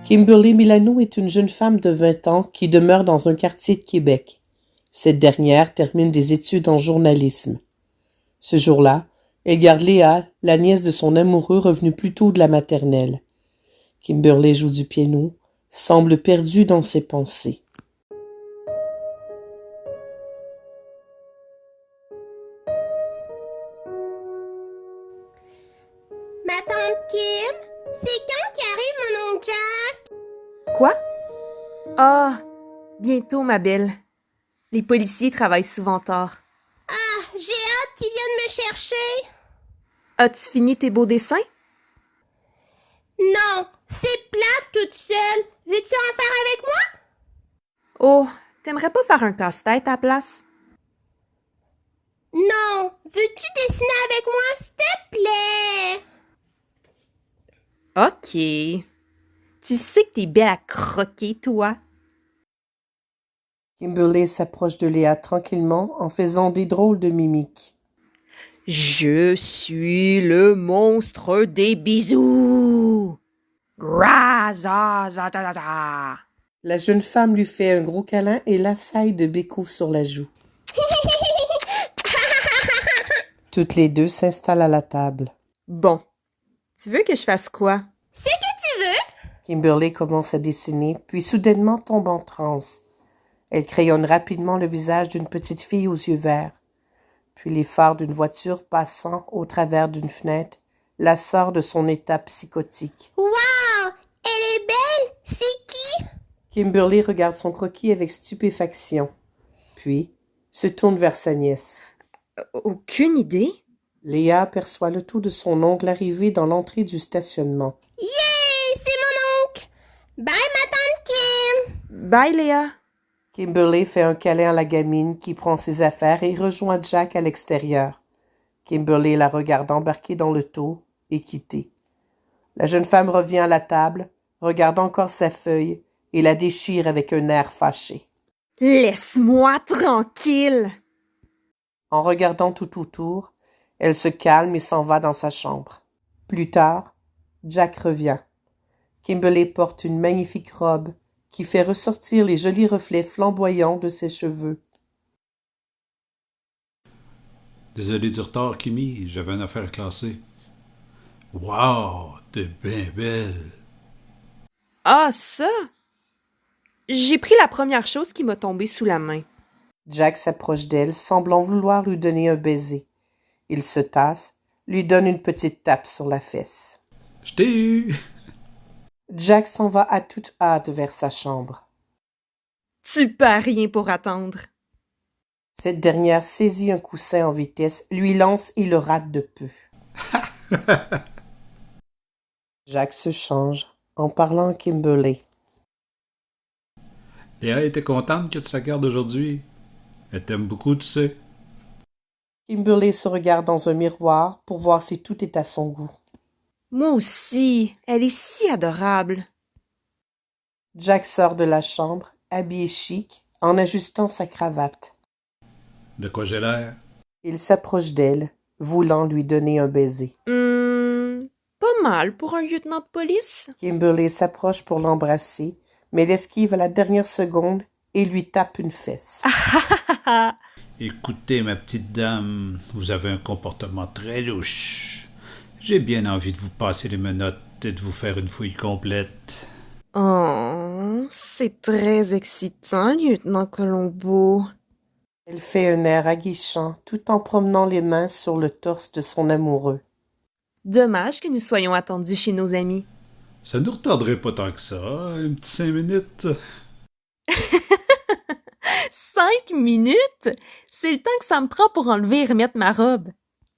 Kimberly Milano est une jeune femme de 20 ans qui demeure dans un quartier de Québec. Cette dernière termine des études en journalisme. Ce jour-là, elle garde Léa, la nièce de son amoureux revenu plus tôt de la maternelle. Kimberly joue du piano, semble perdue dans ses pensées. Ma tante Kim, c'est quand qu'arrive mon oncle Jack? Quoi? Ah, bientôt, ma belle. Les policiers travaillent souvent tard. Ah, j'ai hâte qu'il vienne me chercher. As-tu fini tes beaux dessins? Non, c'est plate toute seule. Veux-tu en faire avec moi? Oh, t'aimerais pas faire un casse-tête à la place? Non, veux-tu dessiner avec moi, s'il te plaît? OK. Tu sais que t'es belle à croquer, toi. Kimberly s'approche de Léa tranquillement en faisant des drôles de mimiques. Je suis le monstre des bisous. Gra-za-za-za-za. La jeune femme lui fait un gros câlin et l'assaille de bécos sur la joue. Toutes les deux s'installent à la table. Bon, tu veux que je fasse quoi? C'est que tu veux? Kimberly commence à dessiner, puis soudainement tombe en transe. Elle crayonne rapidement le visage d'une petite fille aux yeux verts. Puis les phares d'une voiture passant au travers d'une fenêtre la sort de son état psychotique. Wow, elle est belle. C'est qui? Kimberly regarde son croquis avec stupéfaction, puis se tourne vers sa nièce. Aucune idée. Léa aperçoit le tout de son oncle arriver dans l'entrée du stationnement. Yay, c'est mon oncle. Bye, ma tante Kim. Bye, Léa. Kimberly fait un câlin à la gamine qui prend ses affaires et rejoint Jack à l'extérieur. Kimberly la regarde embarquer dans le taux et quitter. La jeune femme revient à la table, regarde encore sa feuille et la déchire avec un air fâché. Laisse-moi tranquille. En regardant tout autour, elle se calme et s'en va dans sa chambre. Plus tard, Jack revient. Kimberly porte une magnifique robe qui fait ressortir les jolis reflets flamboyants de ses cheveux. Désolé du retard, Kimi, j'avais une affaire classée. Wow, t'es bien belle. Ah, ça? J'ai pris la première chose qui m'a tombé sous la main. Jack s'approche d'elle, semblant vouloir lui donner un baiser. Il se tasse, lui donne une petite tape sur la fesse. Je t'ai eu! Jack s'en va à toute hâte vers sa chambre. Tu perds rien pour attendre. Cette dernière saisit un coussin en vitesse, lui lance et le rate de peu. Jack se change en parlant à Kimberly. Léa était contente que tu la gardes aujourd'hui. Elle t'aime beaucoup, tu sais. Kimberly se regarde dans un miroir pour voir si tout est à son goût. Moi aussi, elle est si adorable. Jack sort de la chambre, habillé chic, en ajustant sa cravate. De quoi j'ai l'air? Il s'approche d'elle, voulant lui donner un baiser. Pas mal pour un lieutenant de police. Kimberly s'approche pour l'embrasser, mais l'esquive à la dernière seconde et lui tape une fesse. Écoutez, ma petite dame, vous avez un comportement très louche. J'ai bien envie de vous passer les menottes et de vous faire une fouille complète. Oh, c'est très excitant, lieutenant Colombo. Elle fait un air aguichant tout en promenant les mains sur le torse de son amoureux. Dommage que nous soyons attendus chez nos amis. Ça nous retarderait pas tant que ça, un petit 5 minutes. 5 minutes? C'est le temps que ça me prend pour enlever et remettre ma robe.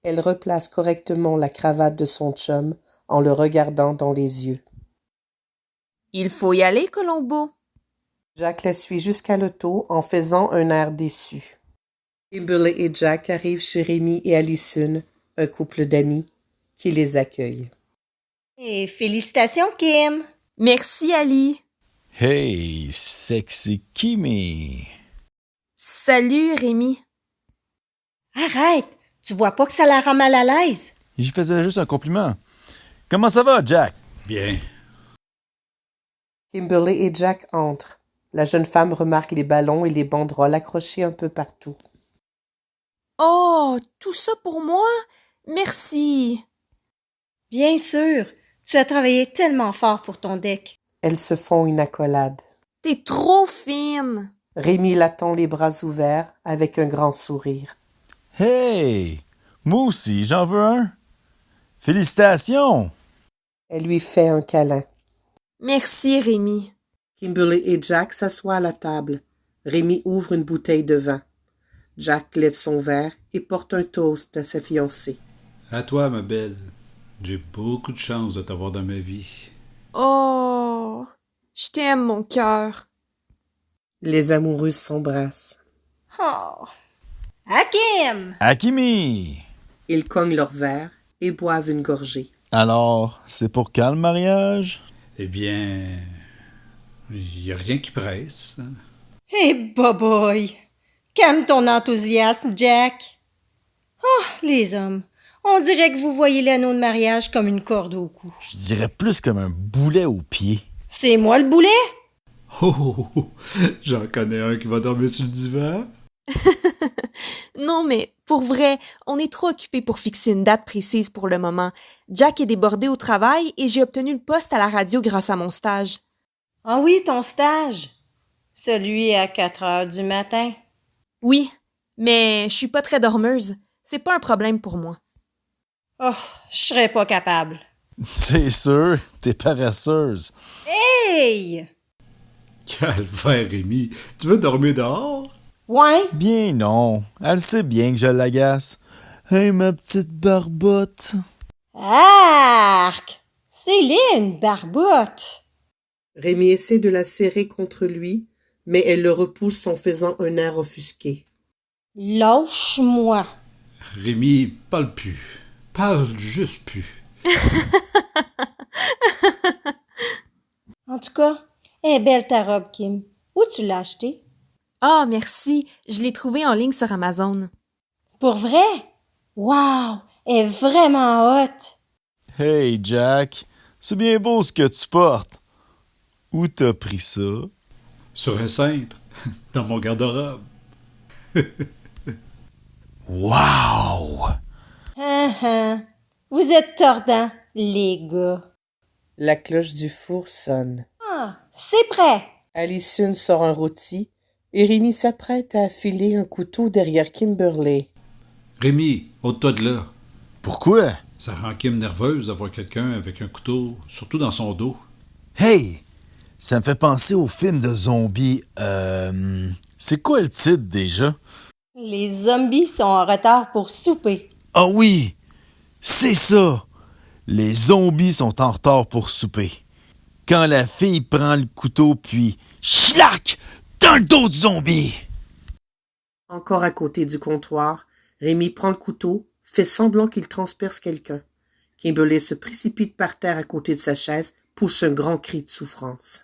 Elle replace correctement la cravate de son chum en le regardant dans les yeux. Il faut y aller, Colombo. Jack la suit jusqu'à l'auto en faisant un air déçu. Kimberly et Jack arrivent chez Rémi et Alison, un couple d'amis, qui les accueille. Et félicitations, Kim! Merci, Ali. Hey, sexy Kimi! Salut, Rémi. Arrête! Tu vois pas que ça la rend mal à l'aise? J'y faisais juste un compliment. Comment ça va, Jack? Bien. Kimberly et Jack entrent. La jeune femme remarque les ballons et les banderoles accrochés un peu partout. Oh, tout ça pour moi? Merci. Bien sûr, tu as travaillé tellement fort pour ton deck. Elles se font une accolade. T'es trop fine. Rémi l'attend les bras ouverts avec un grand sourire. Hey! Moi aussi, j'en veux un. Félicitations! Elle lui fait un câlin. Merci, Rémi. Kimberly et Jack s'assoient à la table. Rémi ouvre une bouteille de vin. Jack lève son verre et porte un toast à sa fiancée. À toi, ma belle. J'ai beaucoup de chance de t'avoir dans ma vie. Oh, je t'aime, mon cœur. Les amoureuses s'embrassent. Oh! Hakim! Akimi! Ils cognent leur verre et boivent une gorgée. Alors, c'est pour quand le mariage? Eh bien, il n'y a rien qui presse. Hé, boboy! Calme ton enthousiasme, Jack. Oh, les hommes, on dirait que vous voyez l'anneau de mariage comme une corde au cou. Je dirais plus comme un boulet au pied. C'est moi le boulet? Oh, oh, oh, j'en connais un qui va dormir sur le divan. Non, mais pour vrai, on est trop occupés pour fixer une date précise pour le moment. Jack est débordé au travail et j'ai obtenu le poste à la radio grâce à mon stage. Ah oui, ton stage. Celui à 4 heures du matin. Oui, mais je suis pas très dormeuse. C'est pas un problème pour moi. Oh, je serais pas capable. C'est sûr, t'es paresseuse. Hey! Calvaire, Rémi. Tu veux dormir dehors? Ouais? Bien non, elle sait bien que je l'agace. Hey, ma petite barbotte. Arc! C'est laid, une barbotte. Rémi essaie de la serrer contre lui, mais elle le repousse en faisant un air offusqué. Lâche-moi. Rémi, parle plus. Parle juste plus. En tout cas, elle est belle ta robe, Kim. Où tu l'as achetée? Ah, merci. Je l'ai trouvée en ligne sur Amazon. Pour vrai? Wow! Elle est vraiment hot. Hey, Jack, c'est bien beau ce que tu portes. Où t'as pris ça? Sur un cintre, dans mon garde-robe. Wow! Vous êtes tordants, les gars. La cloche du four sonne. Ah, c'est prêt. Alison sort un rôti et Rémi s'apprête à affiler un couteau derrière Kimberly. Rémi, ôte-toi de là. Pourquoi? Ça rend Kim nerveuse d'avoir quelqu'un avec un couteau, surtout dans son dos. Hey! Ça me fait penser au film de zombies. C'est quoi le titre déjà? Les zombies sont en retard pour souper. Ah oui! C'est ça! Les zombies sont en retard pour souper. Quand la fille prend le couteau puis schlac! Dans le dos du zombie! Encore à côté du comptoir, Rémi prend le couteau, fait semblant qu'il transperce quelqu'un. Kimberly se précipite par terre à côté de sa chaise, pousse un grand cri de souffrance.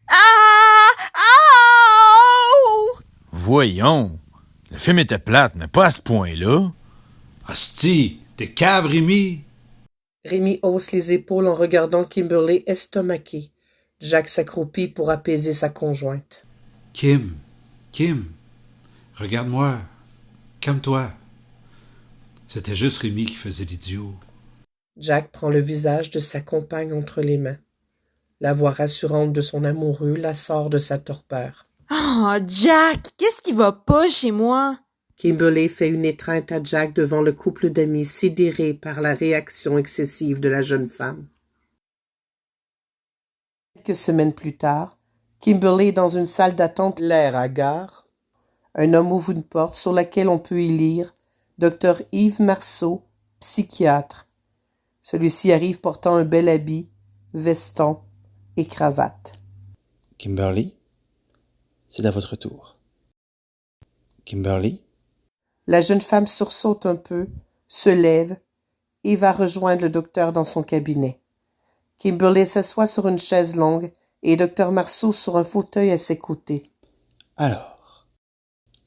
Ah! Ah! Voyons! Le film était plate, mais pas à ce point-là. Asti, t'es cave, Rémi. Rémi hausse les épaules en regardant Kimberly estomaquée. Jack s'accroupit pour apaiser sa conjointe. Kim, regarde-moi. Calme-toi. C'était juste Rémi qui faisait l'idiot. Jack prend le visage de sa compagne entre les mains. La voix rassurante de son amoureux la sort de sa torpeur. Oh, Jack, qu'est-ce qui va pas chez moi? Kimberly fait une étreinte à Jack devant le couple d'amis sidérés par la réaction excessive de la jeune femme. Quelques semaines plus tard, Kimberly est dans une salle d'attente, l'air hagard. Un homme ouvre une porte sur laquelle on peut y lire « Dr Yves Marceau, psychiatre ». Celui-ci arrive portant un bel habit, veston et cravate. Kimberly, c'est à votre tour. Kimberly? La jeune femme sursaute un peu, se lève et va rejoindre le docteur dans son cabinet. Kimberly s'assoit sur une chaise longue et Dr Marceau sur un fauteuil à ses côtés. Alors,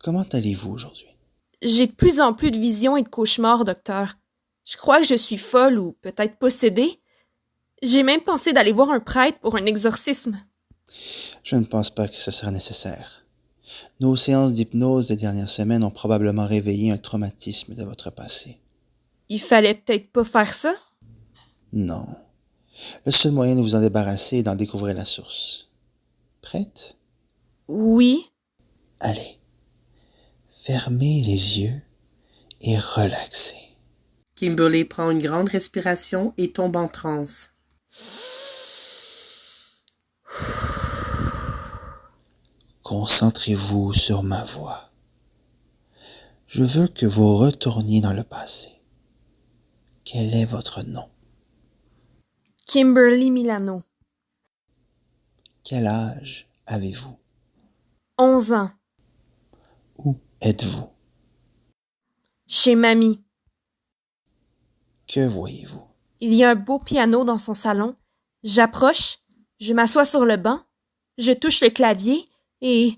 comment allez-vous aujourd'hui? J'ai de plus en plus de visions et de cauchemars, docteur. Je crois que je suis folle ou peut-être possédée. J'ai même pensé d'aller voir un prêtre pour un exorcisme. Je ne pense pas que ce sera nécessaire. Nos séances d'hypnose des dernières semaines ont probablement réveillé un traumatisme de votre passé. Il fallait peut-être pas faire ça? Non. Le seul moyen de vous en débarrasser est d'en découvrir la source. Prête? Oui. Allez. Fermez les yeux et relaxez. Kimberly prend une grande respiration et tombe en transe. Concentrez-vous sur ma voix. Je veux que vous retourniez dans le passé. Quel est votre nom? Kimberly Milano. Quel âge avez-vous? 11 ans. Où êtes-vous? Chez mamie. Que voyez-vous? Il y a un beau piano dans son salon. J'approche, je m'assois sur le banc, je touche le clavier et...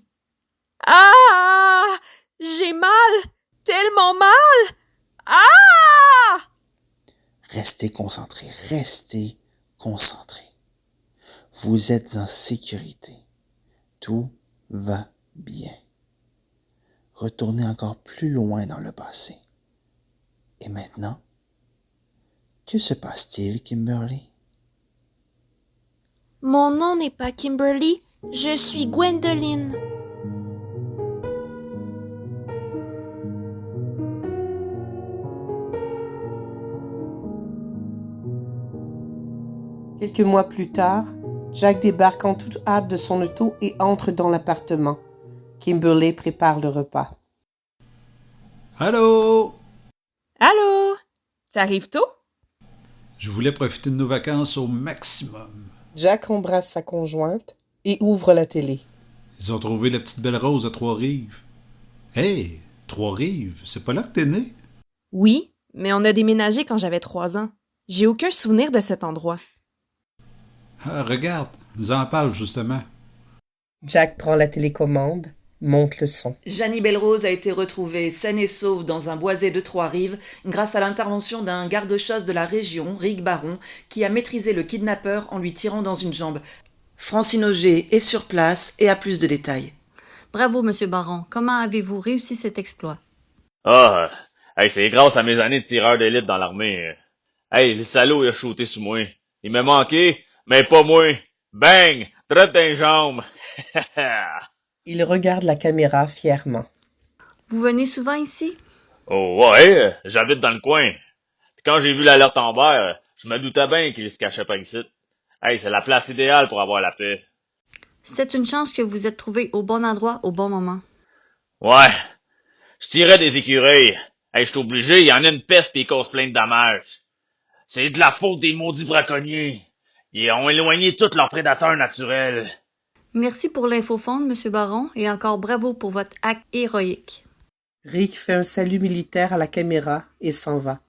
Ah! J'ai mal! Tellement mal! Ah! Restez concentré, restez concentré. Vous êtes en sécurité. Tout va bien. Retournez encore plus loin dans le passé. Et maintenant, que se passe-t-il, Kimberly? Mon nom n'est pas Kimberly, je suis Gwendoline. Quelques mois plus tard, Jack débarque en toute hâte de son auto et entre dans l'appartement. Kimberly prépare le repas. Allô? Allô? Ça arrive tôt? Je voulais profiter de nos vacances au maximum. Jack embrasse sa conjointe et ouvre la télé. Ils ont trouvé la petite belle rose à Trois-Rives. Hey, Trois-Rives, c'est pas là que t'es né? Oui, mais on a déménagé quand j'avais 3 ans. J'ai aucun souvenir de cet endroit. Ah, regarde, ils en parlent justement. Jack prend la télécommande, monte le son. Jeannie Belle-Rose a été retrouvée saine et sauve dans un boisé de Trois-Rives grâce à l'intervention d'un garde-chasse de la région, Rick Baron, qui a maîtrisé le kidnappeur en lui tirant dans une jambe. Francine Auger est sur place et a plus de détails. Bravo, Monsieur Baron. Comment avez-vous réussi cet exploit? C'est grâce à mes années de tireur d'élite dans l'armée. Le salaud, il a shooté sur moi. Il m'a manqué, mais pas moi. Bang! Droite dans les jambes. Il regarde la caméra fièrement. Vous venez souvent ici? Oh ouais, j'habite dans le coin. Puis quand j'ai vu l'alerte en vert, je me doutais bien qu'il se cachait par ici. C'est la place idéale pour avoir la paix. C'est une chance que vous êtes trouvé au bon endroit au bon moment. Ouais, je tirais des écureuils. Je suis obligé, il y en a une peste et ils causent plein de dommages. C'est de la faute des maudits braconniers. Ils ont éloigné tous leurs prédateurs naturels. Merci pour l'infofonde, Monsieur Baron, et encore bravo pour votre acte héroïque. Rick fait un salut militaire à la caméra et s'en va.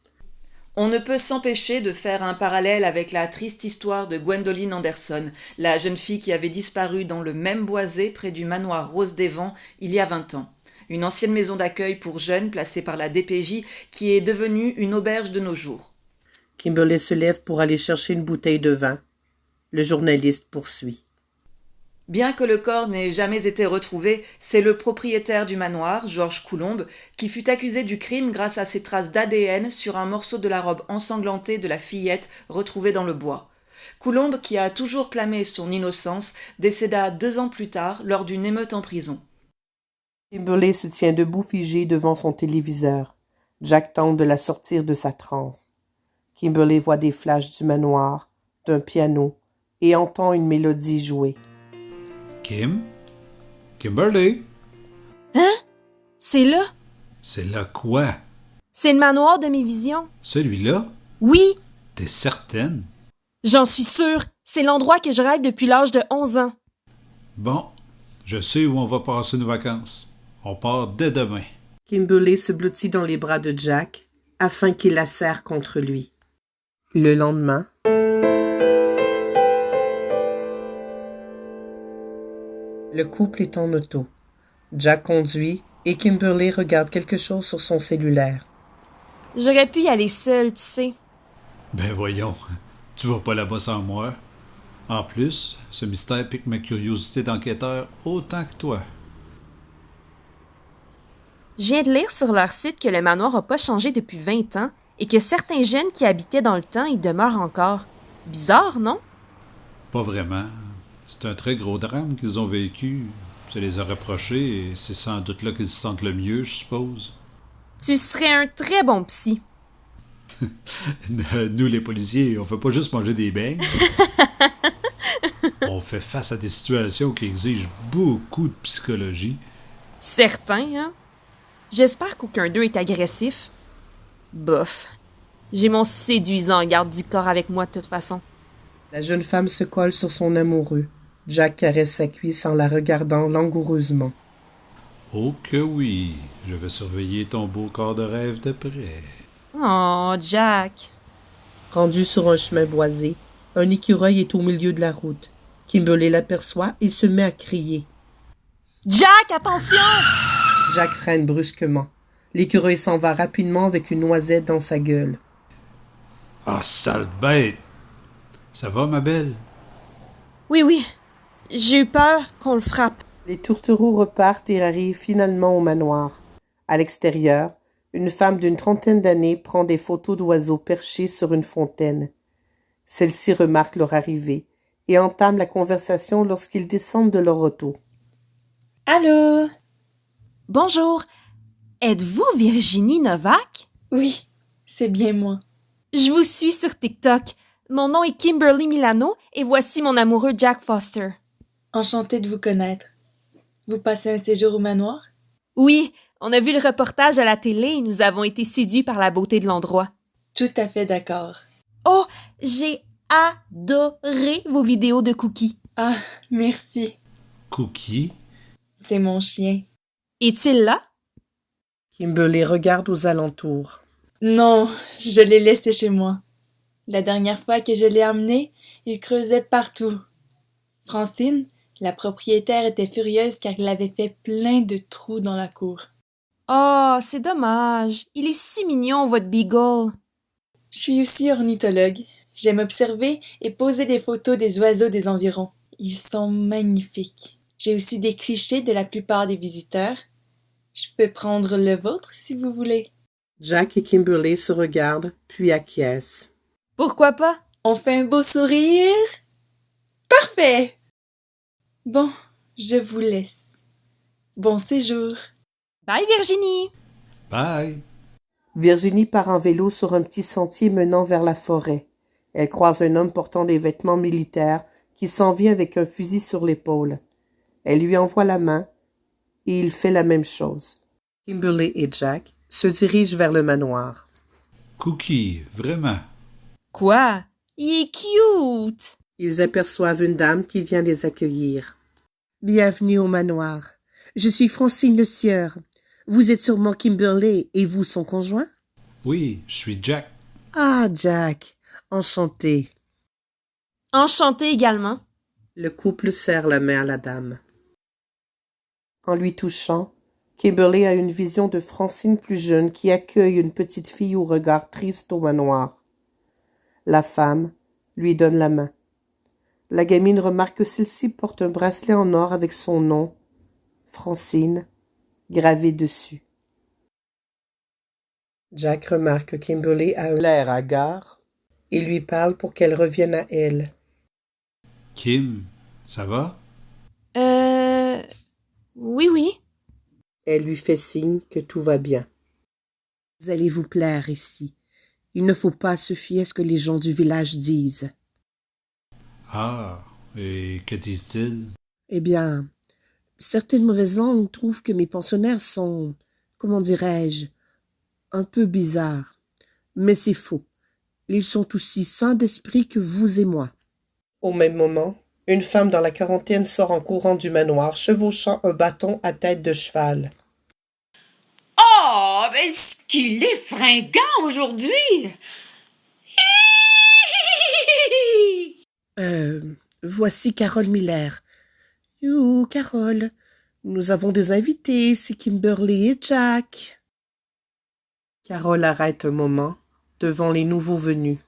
On ne peut s'empêcher de faire un parallèle avec la triste histoire de Gwendoline Anderson, la jeune fille qui avait disparu dans le même boisé près du manoir Rose des Vents il y a 20 ans. Une ancienne maison d'accueil pour jeunes placée par la DPJ qui est devenue une auberge de nos jours. Kimberly se lève pour aller chercher une bouteille de vin. Le journaliste poursuit. Bien que le corps n'ait jamais été retrouvé, c'est le propriétaire du manoir, Georges Coulombe, qui fut accusé du crime grâce à ses traces d'ADN sur un morceau de la robe ensanglantée de la fillette retrouvée dans le bois. Coulombe, qui a toujours clamé son innocence, décéda 2 ans plus tard lors d'une émeute en prison. Kimberly se tient debout figée devant son téléviseur. Jack tente de la sortir de sa transe. Kimberly voit des flashs du manoir, d'un piano, et entend une mélodie jouer. Kimberly? Hein? C'est là? C'est là quoi? C'est le manoir de mes visions. Celui-là? Oui, T'es certaine? j'en suis sûre. C'est l'endroit que je rêve depuis l'âge de 11 ans. Bon, je sais où on va passer nos vacances. On part dès demain. Kimberly se blottit dans les bras de Jack afin qu'il la serre contre lui. Le lendemain, le couple est en auto. Jack conduit et Kimberly regarde quelque chose sur son cellulaire. J'aurais pu y aller seule, tu sais. Ben voyons, tu vas pas là-bas sans moi. En plus, ce mystère pique ma curiosité d'enquêteur autant que toi. Je viens de lire sur leur site que le manoir n'a pas changé depuis 20 ans et que certains jeunes qui habitaient dans le temps y demeurent encore. Bizarre, non? Pas vraiment. C'est un très gros drame qu'ils ont vécu. Ça les a reprochés et c'est sans doute là qu'ils se sentent le mieux, je suppose. Tu serais un très bon psy. Nous, les policiers, on fait pas juste manger des beignes. On fait face à des situations qui exigent beaucoup de psychologie. Certain, hein? J'espère qu'aucun d'eux est agressif. Bof. J'ai mon séduisant garde du corps avec moi de toute façon. La jeune femme se colle sur son amoureux. Jack caresse sa cuisse en la regardant langoureusement. Oh que oui, je vais surveiller ton beau corps de rêve de près. Oh, Jack. Rendu sur un chemin boisé, un écureuil est au milieu de la route. Kimberly l'aperçoit et se met à crier. Jack, attention! Jack freine brusquement. L'écureuil s'en va rapidement avec une noisette dans sa gueule. Ah, sale bête! Ça va, ma belle? Oui. J'ai eu peur qu'on le frappe. Les tourtereaux repartent et arrivent finalement au manoir. À l'extérieur, une femme d'une 30aine d'années prend des photos d'oiseaux perchés sur une fontaine. Celle-ci remarque leur arrivée et entame la conversation lorsqu'ils descendent de leur auto. Allô? Bonjour. Êtes-vous Virginie Novak? Oui, c'est bien moi. Je vous suis sur TikTok. Mon nom est Kimberly Milano et voici mon amoureux Jack Foster. Enchantée de vous connaître. Vous passez un séjour au manoir? Oui, on a vu le reportage à la télé et nous avons été séduits par la beauté de l'endroit. Tout à fait d'accord. Oh, j'ai adoré vos vidéos de Cookie. Ah, merci. Cookie? C'est mon chien. Est-il là? Kimberly regarde aux alentours. Non, je l'ai laissé chez moi. La dernière fois que je l'ai emmené, il creusait partout. Francine, la propriétaire, était furieuse car il avait fait plein de trous dans la cour. Oh, c'est dommage. Il est si mignon, votre beagle. Je suis aussi ornithologue. J'aime observer et poser des photos des oiseaux des environs. Ils sont magnifiques. J'ai aussi des clichés de la plupart des visiteurs. Je peux prendre le vôtre si vous voulez. Jack et Kimberly se regardent, puis acquiescent. Pourquoi pas? On fait un beau sourire? Parfait! Bon, je vous laisse. Bon séjour. Bye, Virginie! Bye! Virginie part en vélo sur un petit sentier menant vers la forêt. Elle croise un homme portant des vêtements militaires qui s'en vient avec un fusil sur l'épaule. Elle lui envoie la main et il fait la même chose. Kimberly et Jack se dirigent vers le manoir. Cookie, vraiment? Quoi? Il est cute! Ils aperçoivent une dame qui vient les accueillir. Bienvenue au manoir. Je suis Francine Le Sieur. Vous êtes sûrement Kimberly et vous son conjoint? Oui, je suis Jack. Ah, Jack. Enchanté. Enchanté également. Le couple serre la main à la dame. En lui touchant, Kimberly a une vision de Francine plus jeune qui accueille une petite fille au regard triste au manoir. La femme lui donne la main. La gamine remarque que celle-ci porte un bracelet en or avec son nom, Francine, gravé dessus. Jack remarque que Kimberly a l'air hagard et lui parle pour qu'elle revienne à elle. Kim, ça va? Oui. Elle lui fait signe que tout va bien. Vous allez vous plaire ici. Il ne faut pas se fier à ce que les gens du village disent. Ah, et que disent-ils? Eh bien, certaines mauvaises langues trouvent que mes pensionnaires sont, comment dirais-je, un peu bizarres. Mais c'est faux. Ils sont aussi sains d'esprit que vous et moi. Au même moment, une femme dans la quarantaine sort en courant du manoir, chevauchant un bâton à tête de cheval. Oh, ben, est-ce qu'il est fringant aujourd'hui? Voici Carole Miller. You, Carole, nous avons des invités, c'est Kimberly et Jack. Carole arrête un moment devant les nouveaux venus.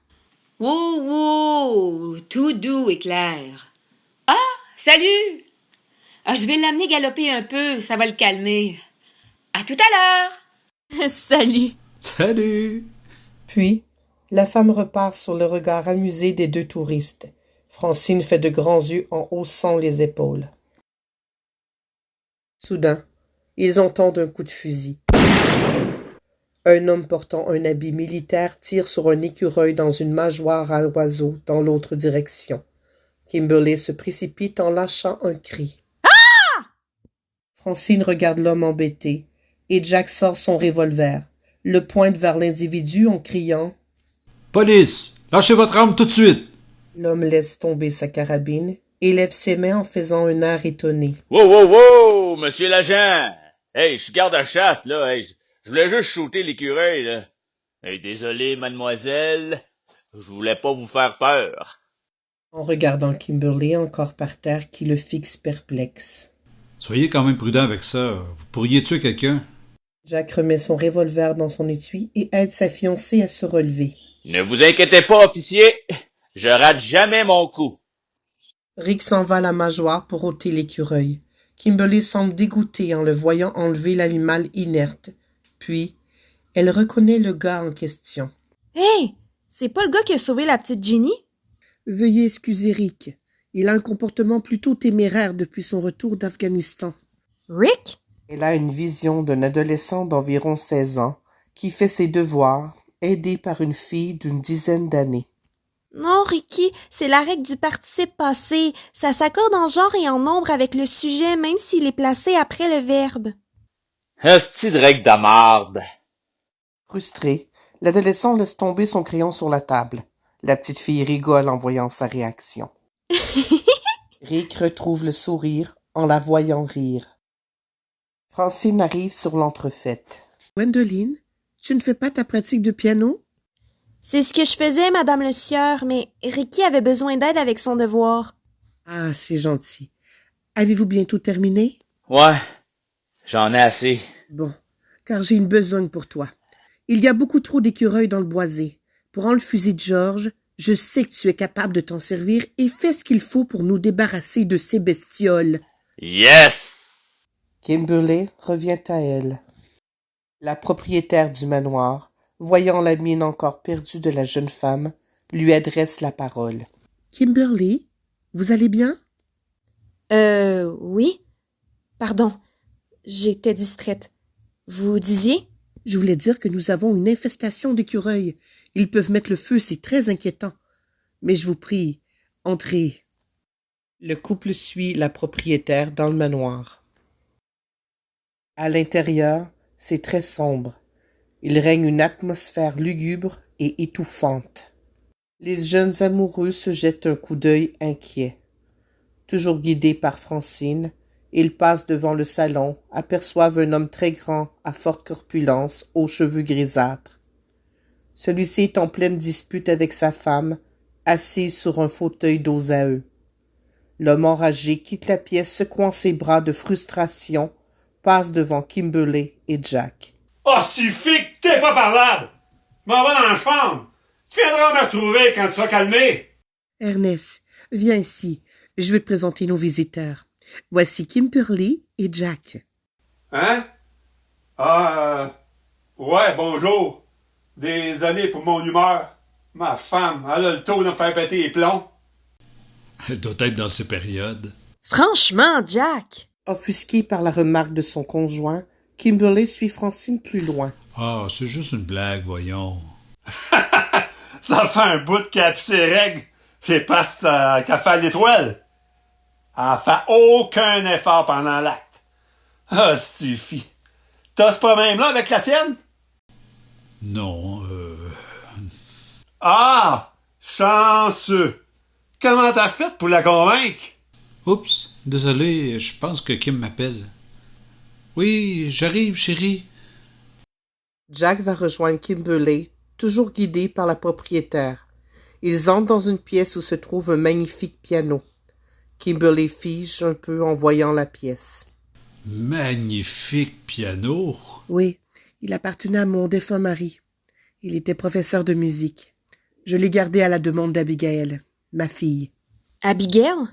Wow, wow, tout doux et clair. Ah, salut! Ah, je vais l'amener galoper un peu, ça va le calmer. À tout à l'heure! Salut! Salut! Puis, la femme repart sur le regard amusé des deux touristes. Francine fait de grands yeux en haussant les épaules. Soudain, ils entendent un coup de fusil. Un homme portant un habit militaire tire sur un écureuil dans une mangeoire à oiseaux dans l'autre direction. Kimberly se précipite en lâchant un cri. Ah! Francine regarde l'homme embêté et Jack sort son revolver, le pointe vers l'individu en criant « Police! Lâchez votre arme tout de suite! » L'homme laisse tomber sa carabine et lève ses mains en faisant un air étonné. « Wow, wow, wow, monsieur l'agent! Hey, je suis garde à chasse, là. Hey, je voulais juste shooter l'écureuil, là. Hey, désolé, mademoiselle. Je voulais pas vous faire peur. » En regardant Kimberly encore par terre qui le fixe perplexe. « Soyez quand même prudent avec ça. Vous pourriez tuer quelqu'un. » Jack remet son revolver dans son étui et aide sa fiancée à se relever. « Ne vous inquiétez pas, officier. Je rate jamais mon coup. » Rick s'en va à la mangeoire pour ôter l'écureuil. Kimberly semble dégoûtée en le voyant enlever l'animal inerte. Puis, elle reconnaît le gars en question. « Hey! C'est pas le gars qui a sauvé la petite Ginny? » Veuillez excuser Rick. Il a un comportement plutôt téméraire depuis son retour d'Afghanistan. Rick? Elle a une vision d'un adolescent d'environ 16 ans qui fait ses devoirs, aidé par une fille d'une dizaine d'années. Non, Ricky, c'est la règle du participe passé. Ça s'accorde en genre et en nombre avec le sujet, même s'il est placé après le verbe. Hostie de règle de marde. Frustré, l'adolescent laisse tomber son crayon sur la table. La petite fille rigole en voyant sa réaction. Rick retrouve le sourire en la voyant rire. Francine arrive sur l'entrefaite. « Gwendoline, tu ne fais pas ta pratique de piano? » C'est ce que je faisais, Madame le Sieur, mais Ricky avait besoin d'aide avec son devoir. Ah, c'est gentil. Avez-vous bientôt terminé? Ouais, j'en ai assez. Bon, car j'ai une besogne pour toi. Il y a beaucoup trop d'écureuils dans le boisé. Prends le fusil de Georges, je sais que tu es capable de t'en servir et fais ce qu'il faut pour nous débarrasser de ces bestioles. Yes! Kimberly revient à elle. La propriétaire du manoir, voyant la mine encore perdue de la jeune femme, lui adresse la parole. « Kimberly, vous allez bien? » Oui. Pardon, j'étais distraite. Vous disiez? Je voulais dire que nous avons une infestation d'écureuils. Ils peuvent mettre le feu, c'est très inquiétant. Mais je vous prie, entrez. Le couple suit la propriétaire dans le manoir. À l'intérieur, c'est très sombre. Il règne une atmosphère lugubre et étouffante. Les jeunes amoureux se jettent un coup d'œil inquiet. Toujours guidés par Francine, ils passent devant le salon, aperçoivent un homme très grand, à forte corpulence, aux cheveux grisâtres. Celui-ci est en pleine dispute avec sa femme, assise sur un fauteuil dos à eux. L'homme enragé quitte la pièce secouant ses bras de frustration, passe devant Kimberly et Jack. « Oh, c'est fique, t'es pas parlable! M'en va dans la chambre! Tu viendras me retrouver quand tu seras calmé! » Ernest, viens ici. Je vais te présenter nos visiteurs. Voici Kimberly et Jack. Hein? Ouais, bonjour. Désolé pour mon humeur. Ma femme, elle a le taux de me faire péter les plombs. Elle doit être dans ces périodes. Franchement, Jack! Offusqué par la remarque de son conjoint, Kimberly suit Francine plus loin. Ah, c'est juste une blague, voyons. Ça fait un bout qu'elle a ses règles. C'est parce qu'elle fait l'étoile. Elle fait aucun effort pendant l'acte. Ah, Stiffy. T'as ce problème-là avec la tienne? Non, Ah! Chanceux! Comment t'as fait pour la convaincre? Oups, désolé, je pense que Kim m'appelle. Oui, j'arrive, chérie. Jack va rejoindre Kimberly, toujours guidé par la propriétaire. Ils entrent dans une pièce où se trouve un magnifique piano. Kimberly fige un peu en voyant la pièce. Magnifique piano. Oui, il appartenait à mon défunt mari. Il était professeur de musique. Je l'ai gardée à la demande d'Abigail, ma fille. Abigail?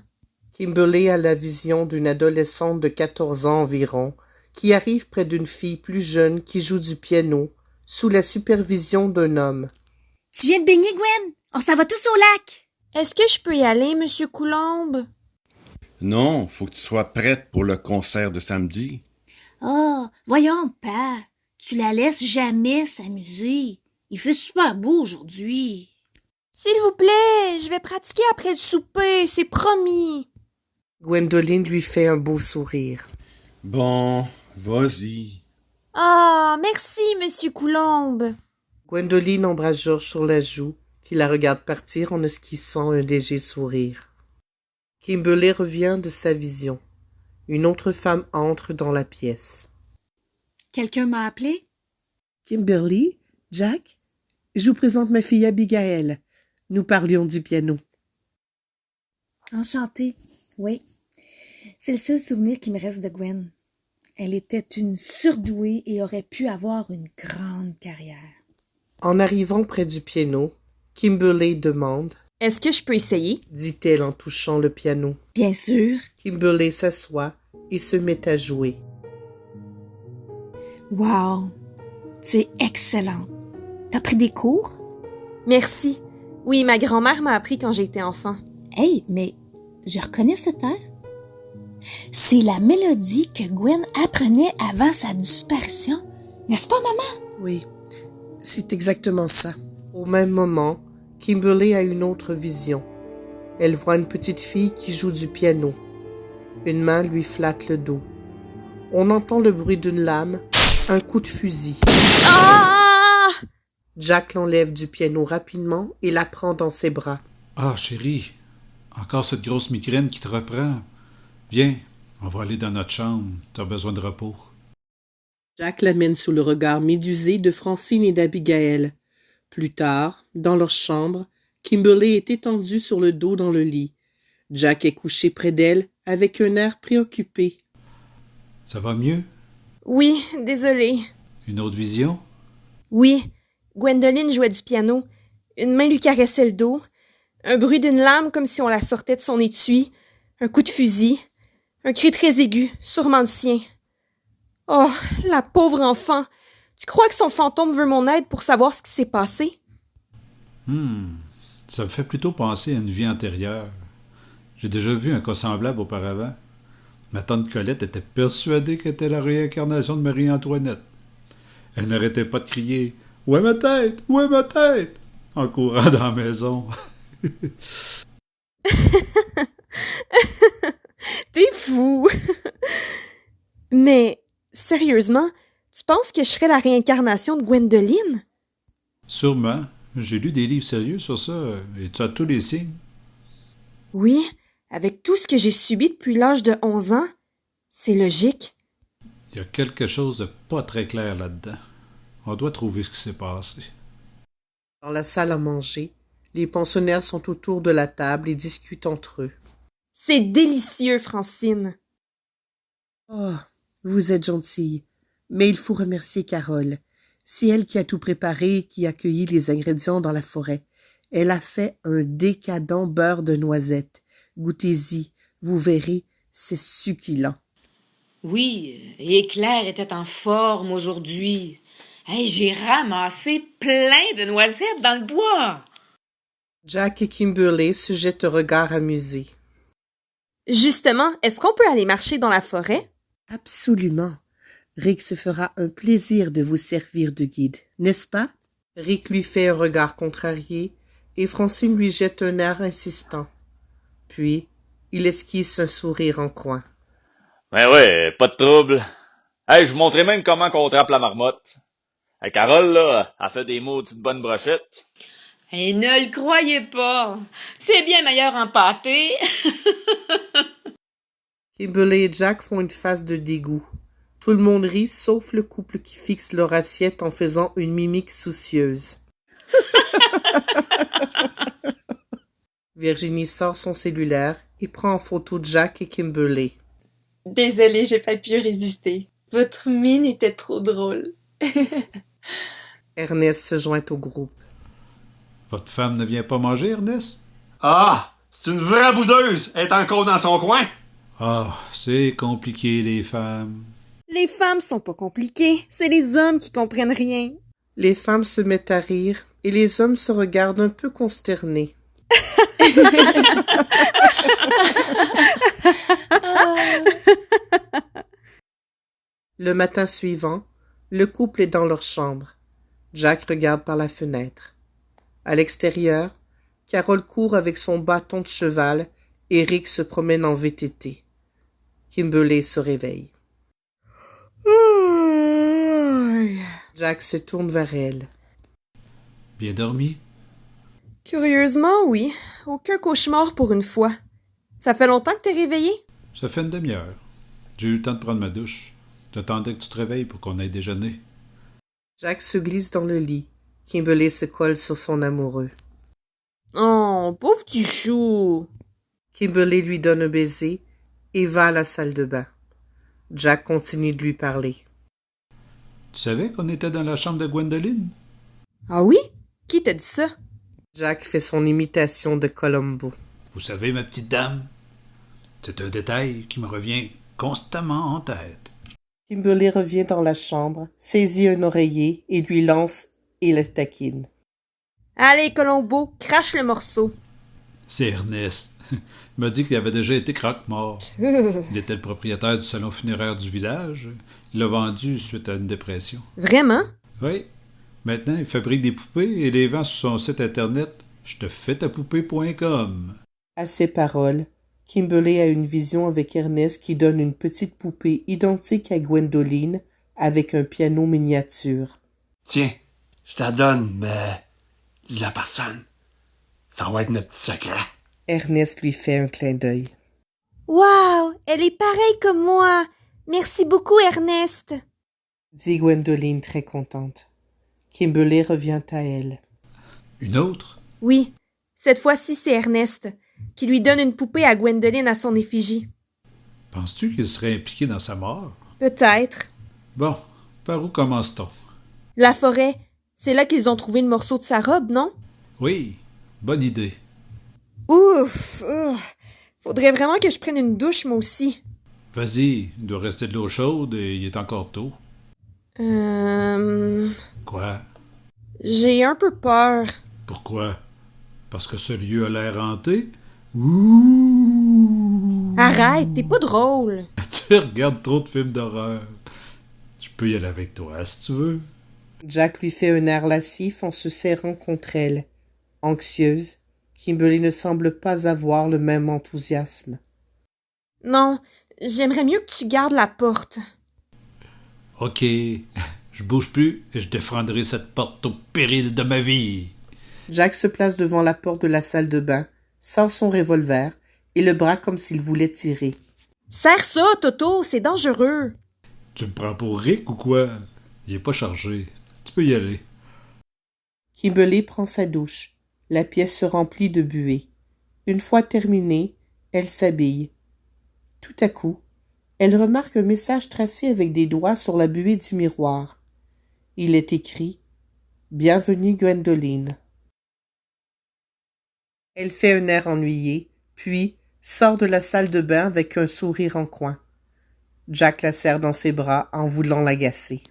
Kimberly a la vision d'une adolescente de 14 ans environ, qui arrive près d'une fille plus jeune qui joue du piano, sous la supervision d'un homme. Tu viens de baigner, Gwen? On s'en va tous au lac! Est-ce que je peux y aller, Monsieur Coulombe? Non, faut que tu sois prête pour le concert de samedi. Oh, voyons, pas. Tu la laisses jamais s'amuser. Il fait super beau aujourd'hui. S'il vous plaît, je vais pratiquer après le souper, c'est promis. Gwendoline lui fait un beau sourire. Bon, vas-y. Ah, merci, Monsieur Coulombe. Gwendoline embrasse Georges sur la joue, qui la regarde partir en esquissant un léger sourire. Kimberly revient de sa vision. Une autre femme entre dans la pièce. Quelqu'un m'a appelé? Kimberly, Jack, je vous présente ma fille Abigail. Nous parlions du piano. Enchantée, oui. C'est le seul souvenir qui me reste de Gwen. Elle était une surdouée et aurait pu avoir une grande carrière. En arrivant près du piano, Kimberly demande « Est-ce que je peux essayer? » dit-elle en touchant le piano. Bien sûr. Kimberly s'assoit et se met à jouer. Wow, tu es excellente. T'as pris des cours? Merci. Oui, ma grand-mère m'a appris quand j'étais enfant. Hey, mais je reconnais cette air. C'est la mélodie que Gwen apprenait avant sa disparition. N'est-ce pas, maman? Oui, c'est exactement ça. Au même moment, Kimberly a une autre vision. Elle voit une petite fille qui joue du piano. Une main lui flatte le dos. On entend le bruit d'une lame, un coup de fusil. Ah! Jack l'enlève du piano rapidement et la prend dans ses bras. Ah, chérie, encore cette grosse migraine qui te reprend. Viens, on va aller dans notre chambre. T'as besoin de repos. Jack l'amène sous le regard médusé de Francine et d'Abigail. Plus tard, dans leur chambre, Kimberly est étendue sur le dos dans le lit. Jack est couché près d'elle avec un air préoccupé. Ça va mieux? Oui, désolée. Une autre vision? Oui, Gwendoline jouait du piano. Une main lui caressait le dos. Un bruit d'une lame comme si on la sortait de son étui. Un coup de fusil. Un cri très aigu, sûrement le sien. Oh, la pauvre enfant! Tu crois que son fantôme veut mon aide pour savoir ce qui s'est passé? Ça me fait plutôt penser à une vie antérieure. J'ai déjà vu un cas semblable auparavant. Ma tante Colette était persuadée qu'elle était la réincarnation de Marie-Antoinette. Elle n'arrêtait pas de crier « Où est ma tête? Où est ma tête? » en courant dans la maison. T'es fou! Mais, sérieusement, tu penses que je serais la réincarnation de Gwendoline? Sûrement. J'ai lu des livres sérieux sur ça, et tu as tous les signes. Oui, avec tout ce que j'ai subi depuis l'âge de 11 ans, c'est logique. Il y a quelque chose de pas très clair là-dedans. On doit trouver ce qui s'est passé. Dans la salle à manger, les pensionnaires sont autour de la table et discutent entre eux. C'est délicieux, Francine. Oh, vous êtes gentille, mais il faut remercier Carole. C'est elle qui a tout préparé et qui a cueilli les ingrédients dans la forêt. Elle a fait un décadent beurre de noisettes. Goûtez-y, vous verrez, c'est succulent. Oui, et Claire était en forme aujourd'hui. Hey, j'ai ramassé plein de noisettes dans le bois. Jack et Kimberly se jettent un regard amusé. Justement, est-ce qu'on peut aller marcher dans la forêt? Absolument. Rick se fera un plaisir de vous servir de guide, n'est-ce pas? Rick lui fait un regard contrarié et Francine lui jette un air insistant. Puis, il esquisse un sourire en coin. Ben ouais, pas de trouble. Hey, je vous montrais même comment qu'on trappe la marmotte. Hey, Carole, là, elle fait des maudites bonnes brochettes. Et ne le croyez pas. C'est bien meilleur en pâté. Kimberly et Jack font une face de dégoût. Tout le monde rit, sauf le couple qui fixe leur assiette en faisant une mimique soucieuse. Virginie sort son cellulaire et prend en photo Jack et Kimberly. Désolée, j'ai pas pu résister. Votre mine était trop drôle. Ernest se joint au groupe. Votre femme ne vient pas manger, Ernest? Ah! C'est une vraie boudeuse! Elle est encore dans son coin! Ah, c'est compliqué, les femmes. Les femmes sont pas compliquées, c'est les hommes qui comprennent rien. Les femmes se mettent à rire et les hommes se regardent un peu consternés. Le matin suivant, le couple est dans leur chambre. Jack regarde par la fenêtre. À l'extérieur, Carole court avec son bâton de cheval et Rick se promène en VTT. Kimberly se réveille. Jack se tourne vers elle. Bien dormi? Curieusement, oui. Aucun cauchemar pour une fois. Ça fait longtemps que t'es réveillé? Ça fait une demi-heure. J'ai eu le temps de prendre ma douche. J'attendais que tu te réveilles pour qu'on aille déjeuner. Jack se glisse dans le lit. Kimberly se colle sur son amoureux. Oh, pauvre petit chou! Kimberly lui donne un baiser et va à la salle de bain. Jack continue de lui parler. Tu savais qu'on était dans la chambre de Gwendoline? Ah oui? Qui t'a dit ça? Jack fait son imitation de Columbo. Vous savez, ma petite dame, c'est un détail qui me revient constamment en tête. Kimberly revient dans la chambre, saisit un oreiller et lui lance et le taquine. Allez, Colombo, crache le morceau. C'est Ernest. Il m'a dit qu'il avait déjà été croque-mort. Il était le propriétaire du salon funéraire du village. Il l'a vendu suite à une dépression. Vraiment? Oui. Maintenant, il fabrique des poupées et les vend sur son site internet jetefaistapoupée.com. À ces paroles, Kimberly a une vision avec Ernest qui donne une petite poupée identique à Gwendoline avec un piano miniature. Tiens, je t'en donne, mais dis-le à personne. Ça va être notre petit secret. Ernest lui fait un clin d'œil. Wow, elle est pareille comme moi. Merci beaucoup, Ernest. Dit Gwendoline très contente. Kimberly revient à elle. Une autre? Oui, cette fois-ci c'est Ernest, qui lui donne une poupée à Gwendoline à son effigie. Penses-tu qu'il serait impliqué dans sa mort? Peut-être. Bon, par où commence-t-on? La forêt, c'est là qu'ils ont trouvé le morceau de sa robe, non? Oui, bonne idée. Ouf! Faudrait vraiment que je prenne une douche, moi aussi. Vas-y, il doit rester de l'eau chaude et il est encore tôt. Quoi? J'ai un peu peur. Pourquoi? Parce que ce lieu a l'air hanté? Ouh! Arrête, t'es pas drôle. Tu regardes trop de films d'horreur. Je peux y aller avec toi, si tu veux. Jack lui fait un air lascif en se serrant contre elle. Anxieuse, Kimberly ne semble pas avoir le même enthousiasme. Non, j'aimerais mieux que tu gardes la porte. OK, je bouge plus et je défendrai cette porte au péril de ma vie. Jack se place devant la porte de la salle de bain, sort son revolver et le braque comme s'il voulait tirer. Serre ça, Toto, c'est dangereux. Tu me prends pour Rick ou quoi? Il est pas chargé. Tu peux y aller. Kimberly prend sa douche. La pièce se remplit de buée. Une fois terminée, elle s'habille. Tout à coup, elle remarque un message tracé avec des doigts sur la buée du miroir. Il est écrit « Bienvenue Gwendoline ». Elle fait un air ennuyé, puis sort de la salle de bain avec un sourire en coin. Jack la serre dans ses bras en voulant l'agacer.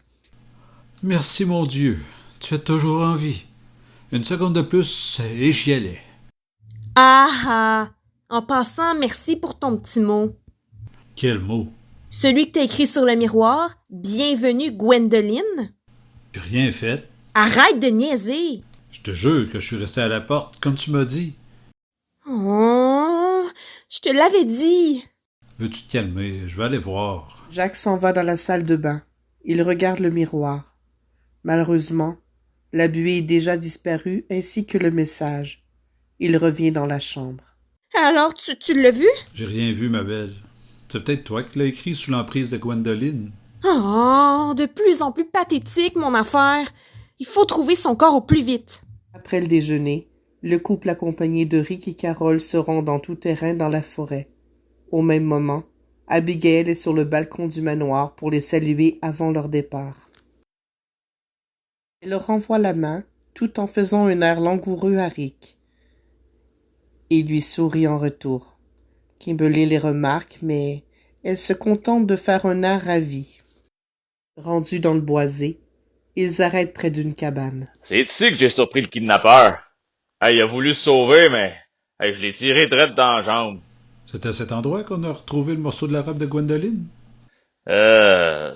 « Merci mon Dieu, tu es toujours en vie. Une seconde de plus et j'y allais. » Ah! En passant, merci pour ton petit mot. Quel mot? Celui que t'as écrit sur le miroir, « Bienvenue Gwendoline ». J'ai rien fait. Arrête de niaiser! Je te jure que je suis resté à la porte, comme tu m'as dit. Oh, je te l'avais dit. Veux-tu te calmer? Je vais aller voir. Jack s'en va dans la salle de bain. Il regarde le miroir. Malheureusement, la buée est déjà disparue ainsi que le message. Il revient dans la chambre. Alors, tu l'as vu? J'ai rien vu, ma belle. C'est peut-être toi qui l'as écrit sous l'emprise de Gwendoline. Oh, de plus en plus pathétique, mon affaire. Il faut trouver son corps au plus vite. Après le déjeuner, le couple accompagné de Rick et Carole se rend en tout terrain dans la forêt. Au même moment, Abigail est sur le balcon du manoir pour les saluer avant leur départ. Elle leur renvoie la main tout en faisant un air langoureux à Rick. Il lui sourit en retour. Kimberly les remarque, mais elle se contente de faire un air ravi. Rendus dans le boisé, ils arrêtent près d'une cabane. C'est ici que j'ai surpris le kidnappeur. Hey, il a voulu se sauver, mais hey, je l'ai tiré direct dans la jambe. C'est à cet endroit qu'on a retrouvé le morceau de la robe de Gwendoline?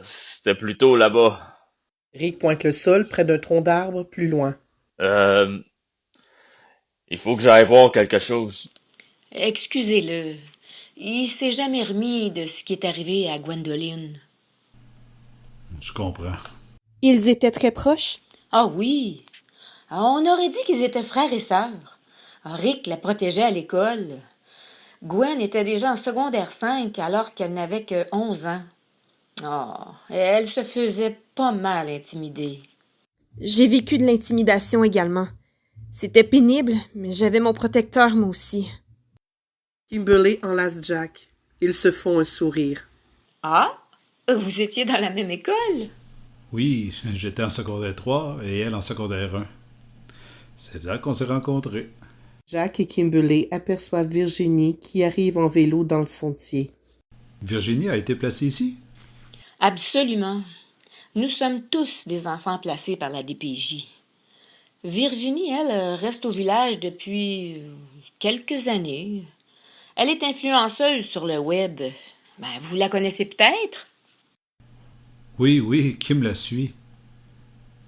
C'était plutôt là-bas. Rick pointe le sol près d'un tronc d'arbre plus loin. Il faut que j'aille voir quelque chose. Excusez-le. Il s'est jamais remis de ce qui est arrivé à Gwendoline. Je comprends. Ils étaient très proches? Ah oui. On aurait dit qu'ils étaient frères et sœurs. Rick la protégeait à l'école. Gwen était déjà en secondaire 5 alors qu'elle n'avait que 11 ans. Elle se faisait pas mal intimider. J'ai vécu de l'intimidation également. C'était pénible, mais j'avais mon protecteur moi aussi. Kimberly enlace Jack. Ils se font un sourire. Ah? Vous étiez dans la même école? Oui, j'étais en secondaire 3 et elle en secondaire 1. C'est là qu'on s'est rencontrés. Jack et Kimberly aperçoivent Virginie qui arrive en vélo dans le sentier. Virginie a été placée ici? Absolument. Nous sommes tous des enfants placés par la DPJ. Virginie, elle, reste au village depuis quelques années. Elle est influenceuse sur le web. Vous la connaissez peut-être? Oui, Kim la suit.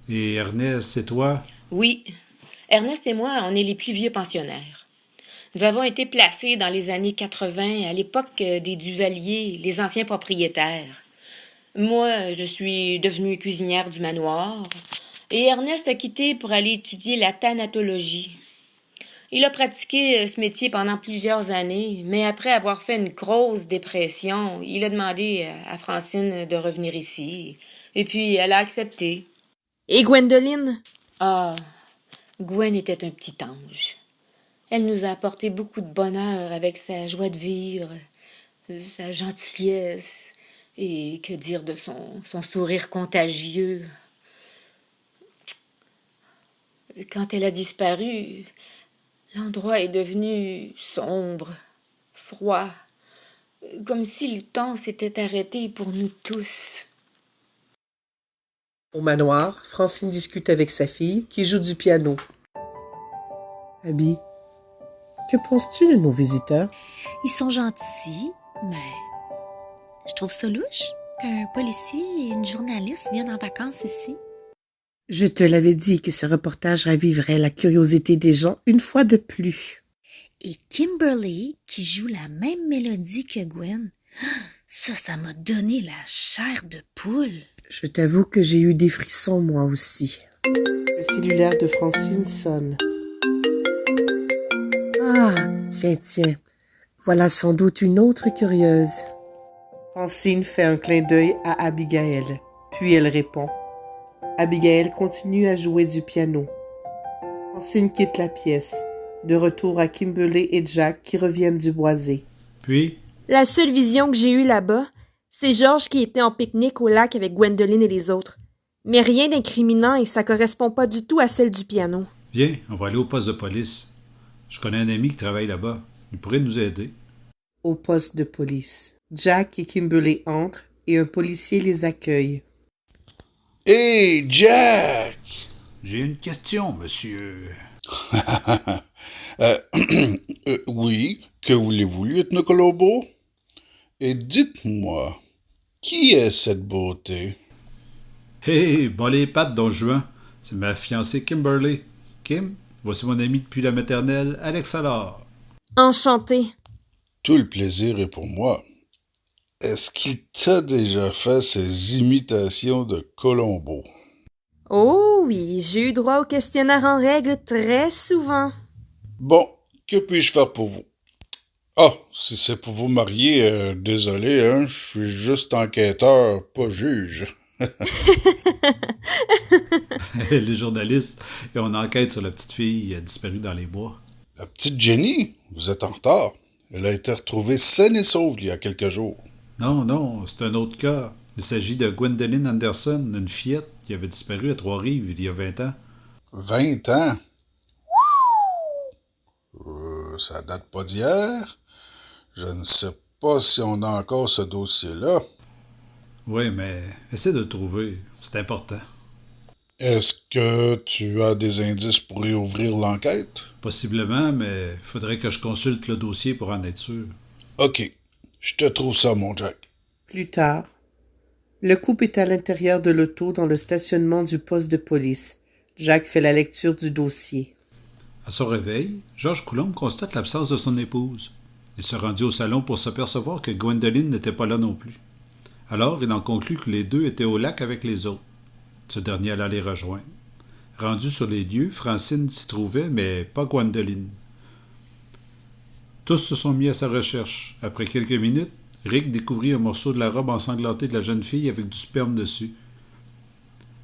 Et Ernest, c'est toi? Oui. Ernest et moi, on est les plus vieux pensionnaires. Nous avons été placés dans les années 80, à l'époque des Duvaliers, les anciens propriétaires. Moi, je suis devenue cuisinière du manoir, et Ernest a quitté pour aller étudier la thanatologie. Il a pratiqué ce métier pendant plusieurs années, mais après avoir fait une grosse dépression, il a demandé à Francine de revenir ici, et puis elle a accepté. Et Gwendoline? Gwen était un petit ange. Elle nous a apporté beaucoup de bonheur avec sa joie de vivre, sa gentillesse, et que dire de son sourire contagieux. Quand elle a disparu, l'endroit est devenu sombre, froid, comme si le temps s'était arrêté pour nous tous. Au manoir, Francine discute avec sa fille qui joue du piano. Abby, que penses-tu de nos visiteurs? Ils sont gentils, mais je trouve ça louche qu'un policier et une journaliste viennent en vacances ici. Je te l'avais dit que ce reportage raviverait la curiosité des gens une fois de plus. Et Kimberly, qui joue la même mélodie que Gwen, ça m'a donné la chair de poule. Je t'avoue que j'ai eu des frissons moi aussi. Le cellulaire de Francine sonne. Ah, tiens. Voilà sans doute une autre curieuse. Francine fait un clin d'œil à Abigail, puis elle répond. Abigail continue à jouer du piano. Francine quitte la pièce, de retour à Kimberly et Jack qui reviennent du boisé. Puis? La seule vision que j'ai eue là-bas, c'est Georges qui était en pique-nique au lac avec Gwendoline et les autres. Mais rien d'incriminant et ça correspond pas du tout à celle du piano. Viens, on va aller au poste de police. Je connais un ami qui travaille là-bas. Il pourrait nous aider. Au poste de police, Jack et Kimberly entrent et un policier les accueille. Hé, Jack! J'ai une question, monsieur. Oui, que voulez-vous, lieutenant Colombo? Et dites-moi, qui est cette beauté? Hé, bas les pattes, don Juan. C'est ma fiancée Kimberly. Kim, voici mon ami depuis la maternelle, Alex Allard. Enchanté. Tout le plaisir est pour moi. Est-ce qu'il t'a déjà fait ces imitations de Colombo? Oh oui, j'ai eu droit au questionnaire en règle très souvent. Bon, que puis-je faire pour vous? Si c'est pour vous marier, désolé, je suis juste enquêteur, pas juge. Les journalistes, et on enquête sur la petite fille disparue dans les bois. La petite Jenny, vous êtes en retard. Elle a été retrouvée saine et sauve il y a quelques jours. Non, c'est un autre cas. Il s'agit de Gwendoline Anderson, une fillette qui avait disparu à Trois-Rives il y a 20 ans. 20 ans? Ça date pas d'hier. Je ne sais pas si on a encore ce dossier-là. Oui, mais essaie de le trouver. C'est important. Est-ce que tu as des indices pour réouvrir l'enquête? Possiblement, mais il faudrait que je consulte le dossier pour en être sûr. OK. Je te trouve ça, mon Jack. Plus tard, le couple est à l'intérieur de l'auto dans le stationnement du poste de police. Jack fait la lecture du dossier. À son réveil, Georges Coulombe constate l'absence de son épouse. Il se rendit au salon pour s'apercevoir que Gwendoline n'était pas là non plus. Alors, il en conclut que les deux étaient au lac avec les autres. Ce dernier alla les rejoindre. Rendu sur les lieux, Francine s'y trouvait, mais pas Gwendoline. Tous se sont mis à sa recherche. Après quelques minutes, Rick découvrit un morceau de la robe ensanglantée de la jeune fille avec du sperme dessus.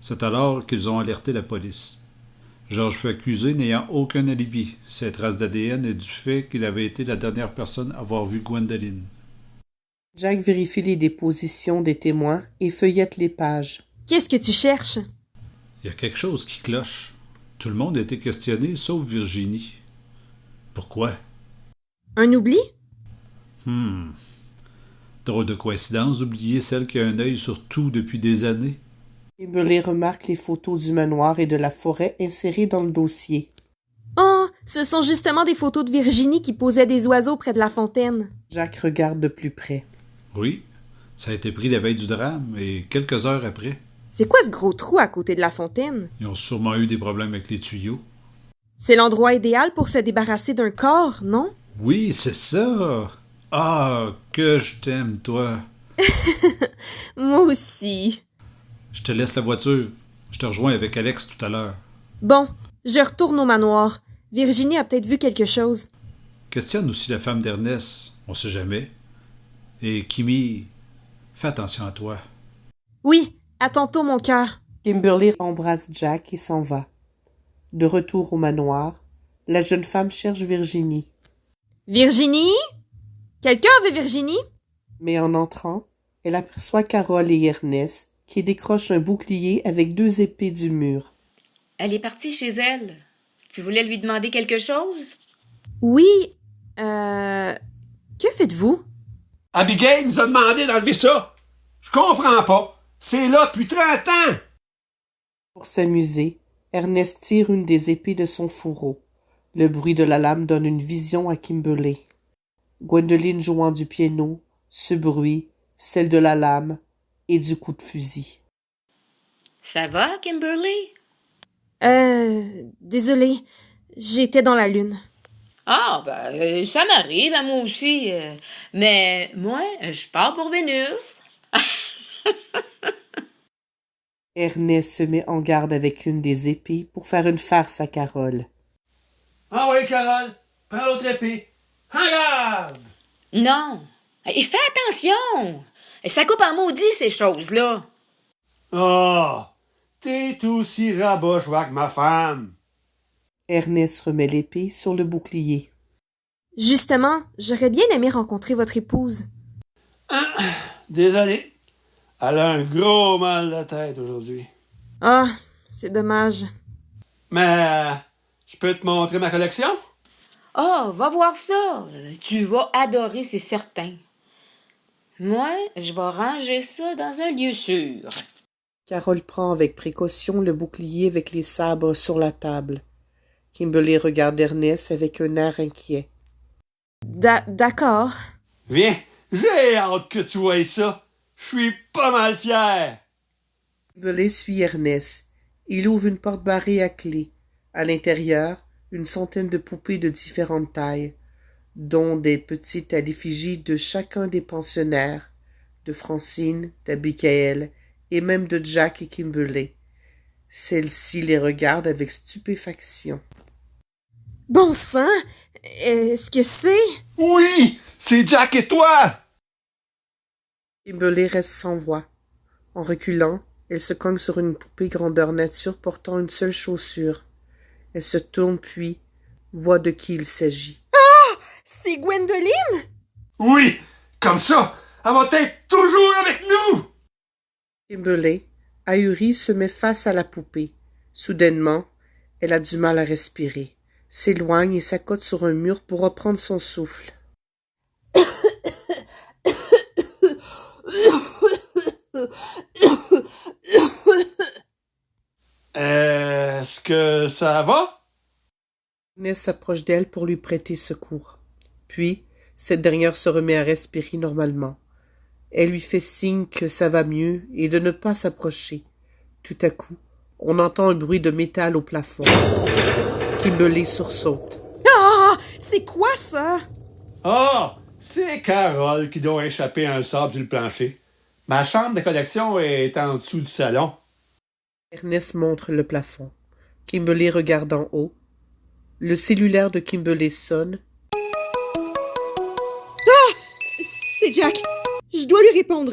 C'est alors qu'ils ont alerté la police. Georges fut accusé n'ayant aucun alibi. Ses traces d'ADN et du fait qu'il avait été la dernière personne à avoir vu Gwendoline. Jack vérifie les dépositions des témoins et feuillette les pages. Qu'est-ce que tu cherches? Il y a quelque chose qui cloche. Tout le monde a été questionné, sauf Virginie. Pourquoi? Un oubli? Drôle de coïncidence d'oublier celle qui a un œil sur tout depuis des années. Kimberly remarque les photos du manoir et de la forêt insérées dans le dossier. Oh, ce sont justement des photos de Virginie qui posait des oiseaux près de la fontaine. Jack regarde de plus près. Oui, ça a été pris la veille du drame et quelques heures après. C'est quoi ce gros trou à côté de la fontaine? Ils ont sûrement eu des problèmes avec les tuyaux. C'est l'endroit idéal pour se débarrasser d'un corps, non? Oui, c'est ça! Ah, que je t'aime, toi! Moi aussi. Je te laisse la voiture. Je te rejoins avec Alex tout à l'heure. Bon, je retourne au manoir. Virginie a peut-être vu quelque chose. Questionne aussi la femme d'Ernest. On sait jamais. Et Kimi, fais attention à toi. Oui, à tantôt, mon cœur. Kimberly embrasse Jack et s'en va. De retour au manoir, la jeune femme cherche Virginie. Virginie? Quelqu'un veut Virginie? Mais en entrant, elle aperçoit Carole et Ernest qui décrochent un bouclier avec 2 épées du mur. Elle est partie chez elle. Tu voulais lui demander quelque chose? Oui, que faites-vous? Abigail nous a demandé d'enlever ça. Je comprends pas. C'est là depuis 30 ans. Pour s'amuser, Ernest tire une des épées de son fourreau. Le bruit de la lame donne une vision à Kimberly. Gwendoline jouant du piano, ce bruit, celle de la lame et du coup de fusil. Ça va, Kimberly? Désolée, j'étais dans la lune. Ah, ben, ça m'arrive à moi aussi. Mais moi, je pars pour Vénus. Ernest se met en garde avec une des épées pour faire une farce à Carole. Ah oui, Carole, prends l'autre épée. En garde! Non. Et fais attention. Ça coupe en maudit, ces choses-là. Ah, t'es aussi rabochois que ma femme. Ernest remet l'épée sur le bouclier. Justement, j'aurais bien aimé rencontrer votre épouse. Désolé. Elle a un gros mal de tête aujourd'hui. Ah, c'est dommage. Mais je peux te montrer ma collection? Oh, va voir ça. Tu vas adorer, c'est certain. Moi, je vais ranger ça dans un lieu sûr. Carole prend avec précaution le bouclier avec les sabres sur la table. Kimberly regarde Ernest avec un air inquiet. D'accord. Viens, j'ai hâte que tu voies ça. Je suis pas mal fier. Kimberly suit Ernest. Il ouvre une porte barrée à clé. À l'intérieur, une centaine de poupées de différentes tailles, dont des petites à l'effigie de chacun des pensionnaires, de Francine, d'Abigail et même de Jack et Kimberly. Celle-ci les regarde avec stupéfaction. Bon sang! Est-ce que c'est... Oui! C'est Jack et toi! Kimberly reste sans voix. En reculant, elle se cogne sur une poupée grandeur nature portant une seule chaussure. Elle se tourne puis voit de qui il s'agit. Ah! C'est Gwendoline? Oui! Comme ça, elle va être toujours avec nous! Kimberly, ahurie, se met face à la poupée. Soudainement, Elle a du mal à respirer, s'éloigne et s'accote sur un mur pour reprendre son souffle. Est-ce que ça va? Ernest s'approche d'elle pour lui prêter secours. Puis, cette dernière se remet à respirer normalement. Elle lui fait signe que ça va mieux et de ne pas s'approcher. Tout à coup, on entend un bruit de métal au plafond. Kimberly sursaute. Ah! C'est quoi ça? Ah! C'est Carole qui doit échapper un sable sur le plancher. Ma chambre de collection est en dessous du salon. Ernest montre le plafond. Kimberly regarde en haut. Le cellulaire de Kimberly sonne. Ah! C'est Jack. Je dois lui répondre.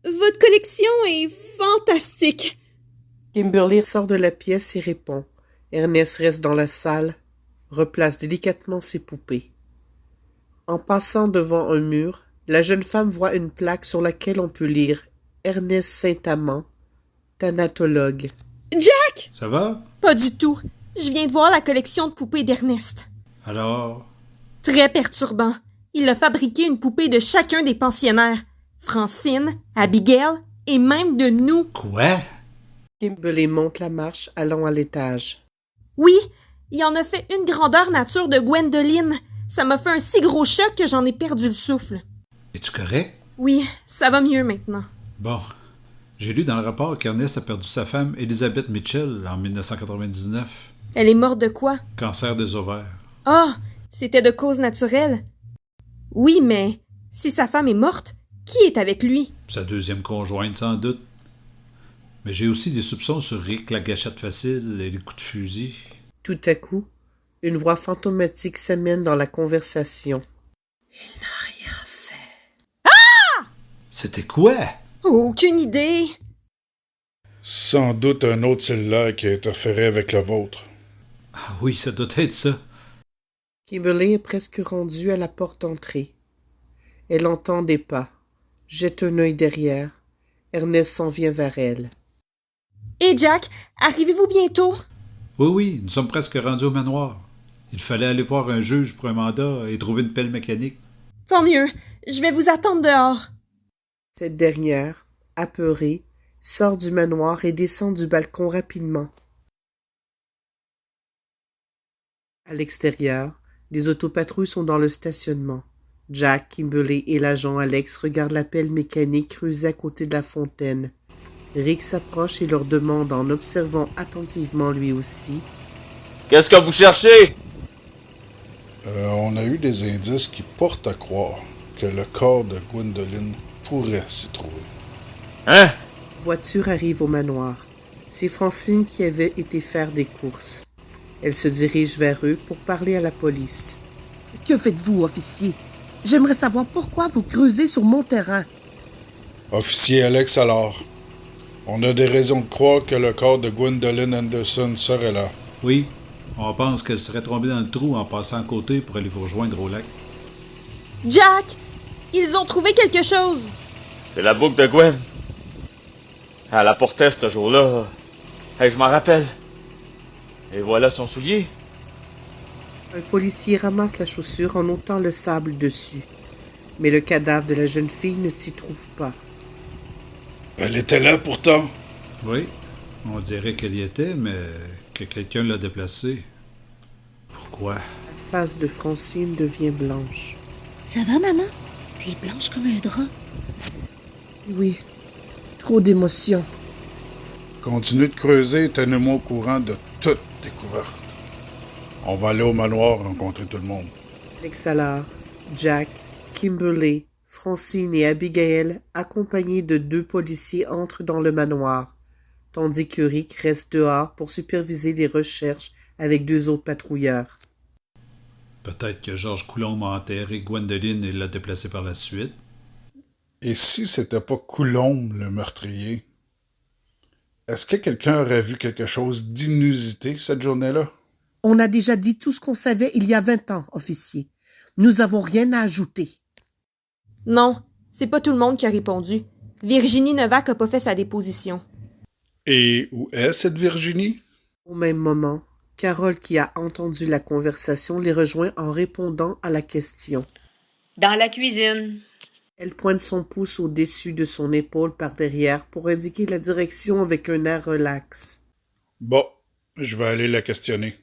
Votre collection est fantastique. Kimberly sort de la pièce et répond. Ernest reste dans la salle, replace délicatement ses poupées. En passant devant un mur, la jeune femme voit une plaque sur laquelle on peut lire Ernest Saint-Amand, thanatologue. Jack! Ça va? Pas du tout. Je viens de voir la collection de poupées d'Ernest. Alors? Très perturbant. Il a fabriqué une poupée de chacun des pensionnaires. Francine, Abigail et même de nous. Quoi? Kimberly monte la marche allant à l'étage. Oui, il en a fait une grandeur nature de Gwendoline. Ça m'a fait un si gros choc que j'en ai perdu le souffle. Es-tu correct? Oui, ça va mieux maintenant. Bon. J'ai lu dans le rapport qu'Ernest a perdu sa femme Elizabeth Mitchell en 1999. Elle est morte de quoi? Cancer des ovaires. Ah, c'était de cause naturelle. Oui, mais si sa femme est morte, qui est avec lui? Sa deuxième conjointe, sans doute. Mais j'ai aussi des soupçons sur Rick la gâchette facile et les coups de fusil. Tout à coup, une voix fantomatique s'amène dans la conversation. Il n'a rien fait. Ah! C'était quoi? Aucune idée. Sans doute un autre cellulaire qui a interféré avec le vôtre. Ah oui, ça doit être ça. Kimberly est presque rendue à la porte d'entrée. Elle entend des pas, jette un œil derrière. Ernest s'en vient vers elle. Et Jack, arrivez-vous bientôt? Oui, nous sommes presque rendus au manoir. Il fallait aller voir un juge pour un mandat et trouver une pelle mécanique. Tant mieux, je vais vous attendre dehors. Cette dernière, apeurée, sort du manoir et descend du balcon rapidement. À l'extérieur, les autopatrouilles sont dans le stationnement. Jack, Kimberly et l'agent Alex regardent la pelle mécanique creusée à côté de la fontaine. Rick s'approche et leur demande en observant attentivement lui aussi. Qu'est-ce que vous cherchez? On a eu des indices qui portent à croire que le corps de Gwendoline pourrait s'y trouver. Hein? Voiture arrive au manoir. C'est Francine qui avait été faire des courses. Elle se dirige vers eux pour parler à la police. Que faites-vous, officier? J'aimerais savoir pourquoi vous creusez sur mon terrain. Officier Alex alors, on a des raisons de croire que le corps de Gwendoline Anderson serait là. Oui, on pense qu'elle serait tombée dans le trou en passant à côté pour aller vous rejoindre au lac. Jack, ils ont trouvé quelque chose. C'est la boucle de Gwen. Elle la portait ce jour-là. Hey, je m'en rappelle. Et voilà son soulier. Un policier ramasse la chaussure en ôtant le sable dessus. Mais le cadavre de la jeune fille ne s'y trouve pas. Elle était là pourtant. Oui, on dirait qu'elle y était, mais que quelqu'un l'a déplacée. Pourquoi? La face de Francine devient blanche. Ça va, maman? T'es blanche comme un drap. Oui, trop d'émotions. Continuez de creuser et tenez-moi au courant de toute découverte. On va aller au manoir rencontrer tout le monde. Alex Allard, Jack, Kimberly, Francine et Abigail, accompagnés de 2 policiers, entrent dans le manoir, tandis que Rick reste dehors pour superviser les recherches avec 2 autres patrouilleurs. Peut-être que Georges Coulombe a enterré Gwendoline et l'a déplacée par la suite. Et si c'était pas Coulombe, le meurtrier? Est-ce que quelqu'un aurait vu quelque chose d'inusité cette journée-là? On a déjà dit tout ce qu'on savait il y a 20 ans, officier. Nous avons rien à ajouter. Non, c'est pas tout le monde qui a répondu. Virginie Novak a pas fait sa déposition. Et où est cette Virginie? Au même moment, Carole, qui a entendu la conversation, les rejoint en répondant à la question. Dans la cuisine. Elle pointe son pouce au-dessus de son épaule par derrière pour indiquer la direction avec un air relax. Bon, je vais aller la questionner.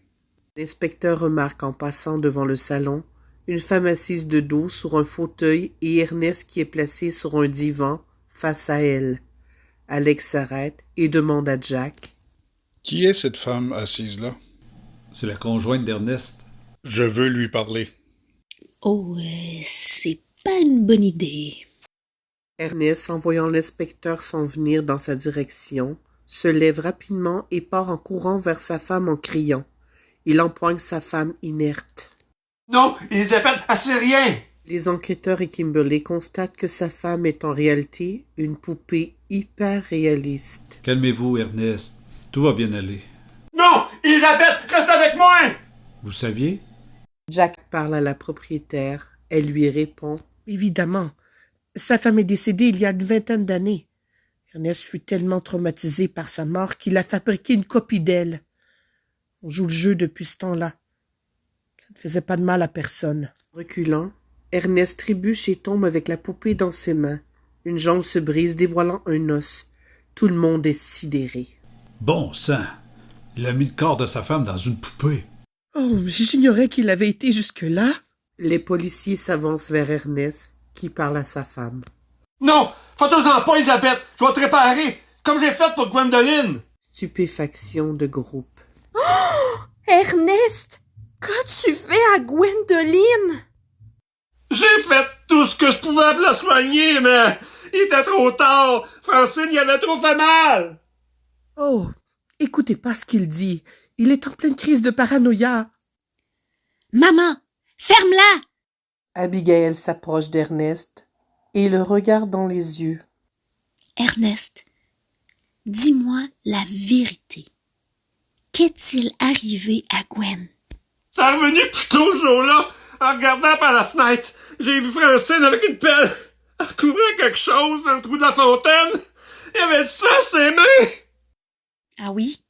L'inspecteur remarque en passant devant le salon une femme assise de dos sur un fauteuil et Ernest qui est placé sur un divan face à elle. Alex s'arrête et demande à Jack. Qui est cette femme assise là? C'est la conjointe d'Ernest. Je veux lui parler. Oh, c'est pas une bonne idée. Ernest, en voyant l'inspecteur s'en venir dans sa direction, se lève rapidement et part en courant vers sa femme en criant. Il empoigne sa femme inerte. Non, Elisabeth, elle sait rien! Les enquêteurs et Kimberly constatent que sa femme est en réalité une poupée hyper réaliste. Calmez-vous, Ernest. Tout va bien aller. Non! Elisabeth, reste avec moi! Vous saviez? Jack parle à la propriétaire. Elle lui répond. Évidemment. Sa femme est décédée il y a une 20aine d'années. Ernest fut tellement traumatisé par sa mort qu'il a fabriqué une copie d'elle. On joue le jeu depuis ce temps-là. Ça ne faisait pas de mal à personne. Reculant, Ernest trébuche et tombe avec la poupée dans ses mains. Une jambe se brise, dévoilant un os. Tout le monde est sidéré. Bon sang! Il a mis le corps de sa femme dans une poupée. Oh, j'ignorais qu'il avait été jusque-là. Les policiers s'avancent vers Ernest, qui parle à sa femme. Non! Faites-en pas, Elisabeth! Je vais te réparer! Comme j'ai fait pour Gwendoline! Stupéfaction de groupe. Oh! Ernest! Qu'as-tu fait à Gwendoline? J'ai fait tout ce que je pouvais pour la soigner, mais il était trop tard. Francine y avait trop fait mal. Oh, écoutez pas ce qu'il dit. Il est en pleine crise de paranoïa. Maman, ferme-la! Abigail s'approche d'Ernest et le regarde dans les yeux. Ernest, dis-moi la vérité. Qu'est-il arrivé à Gwen? Ça est revenu plus tôt ce jour-là. En regardant par la fenêtre, j'ai vu Francine avec une pelle. Elle recouvrait quelque chose dans le trou de la fontaine. Il y avait ça à ses mains. Ah oui?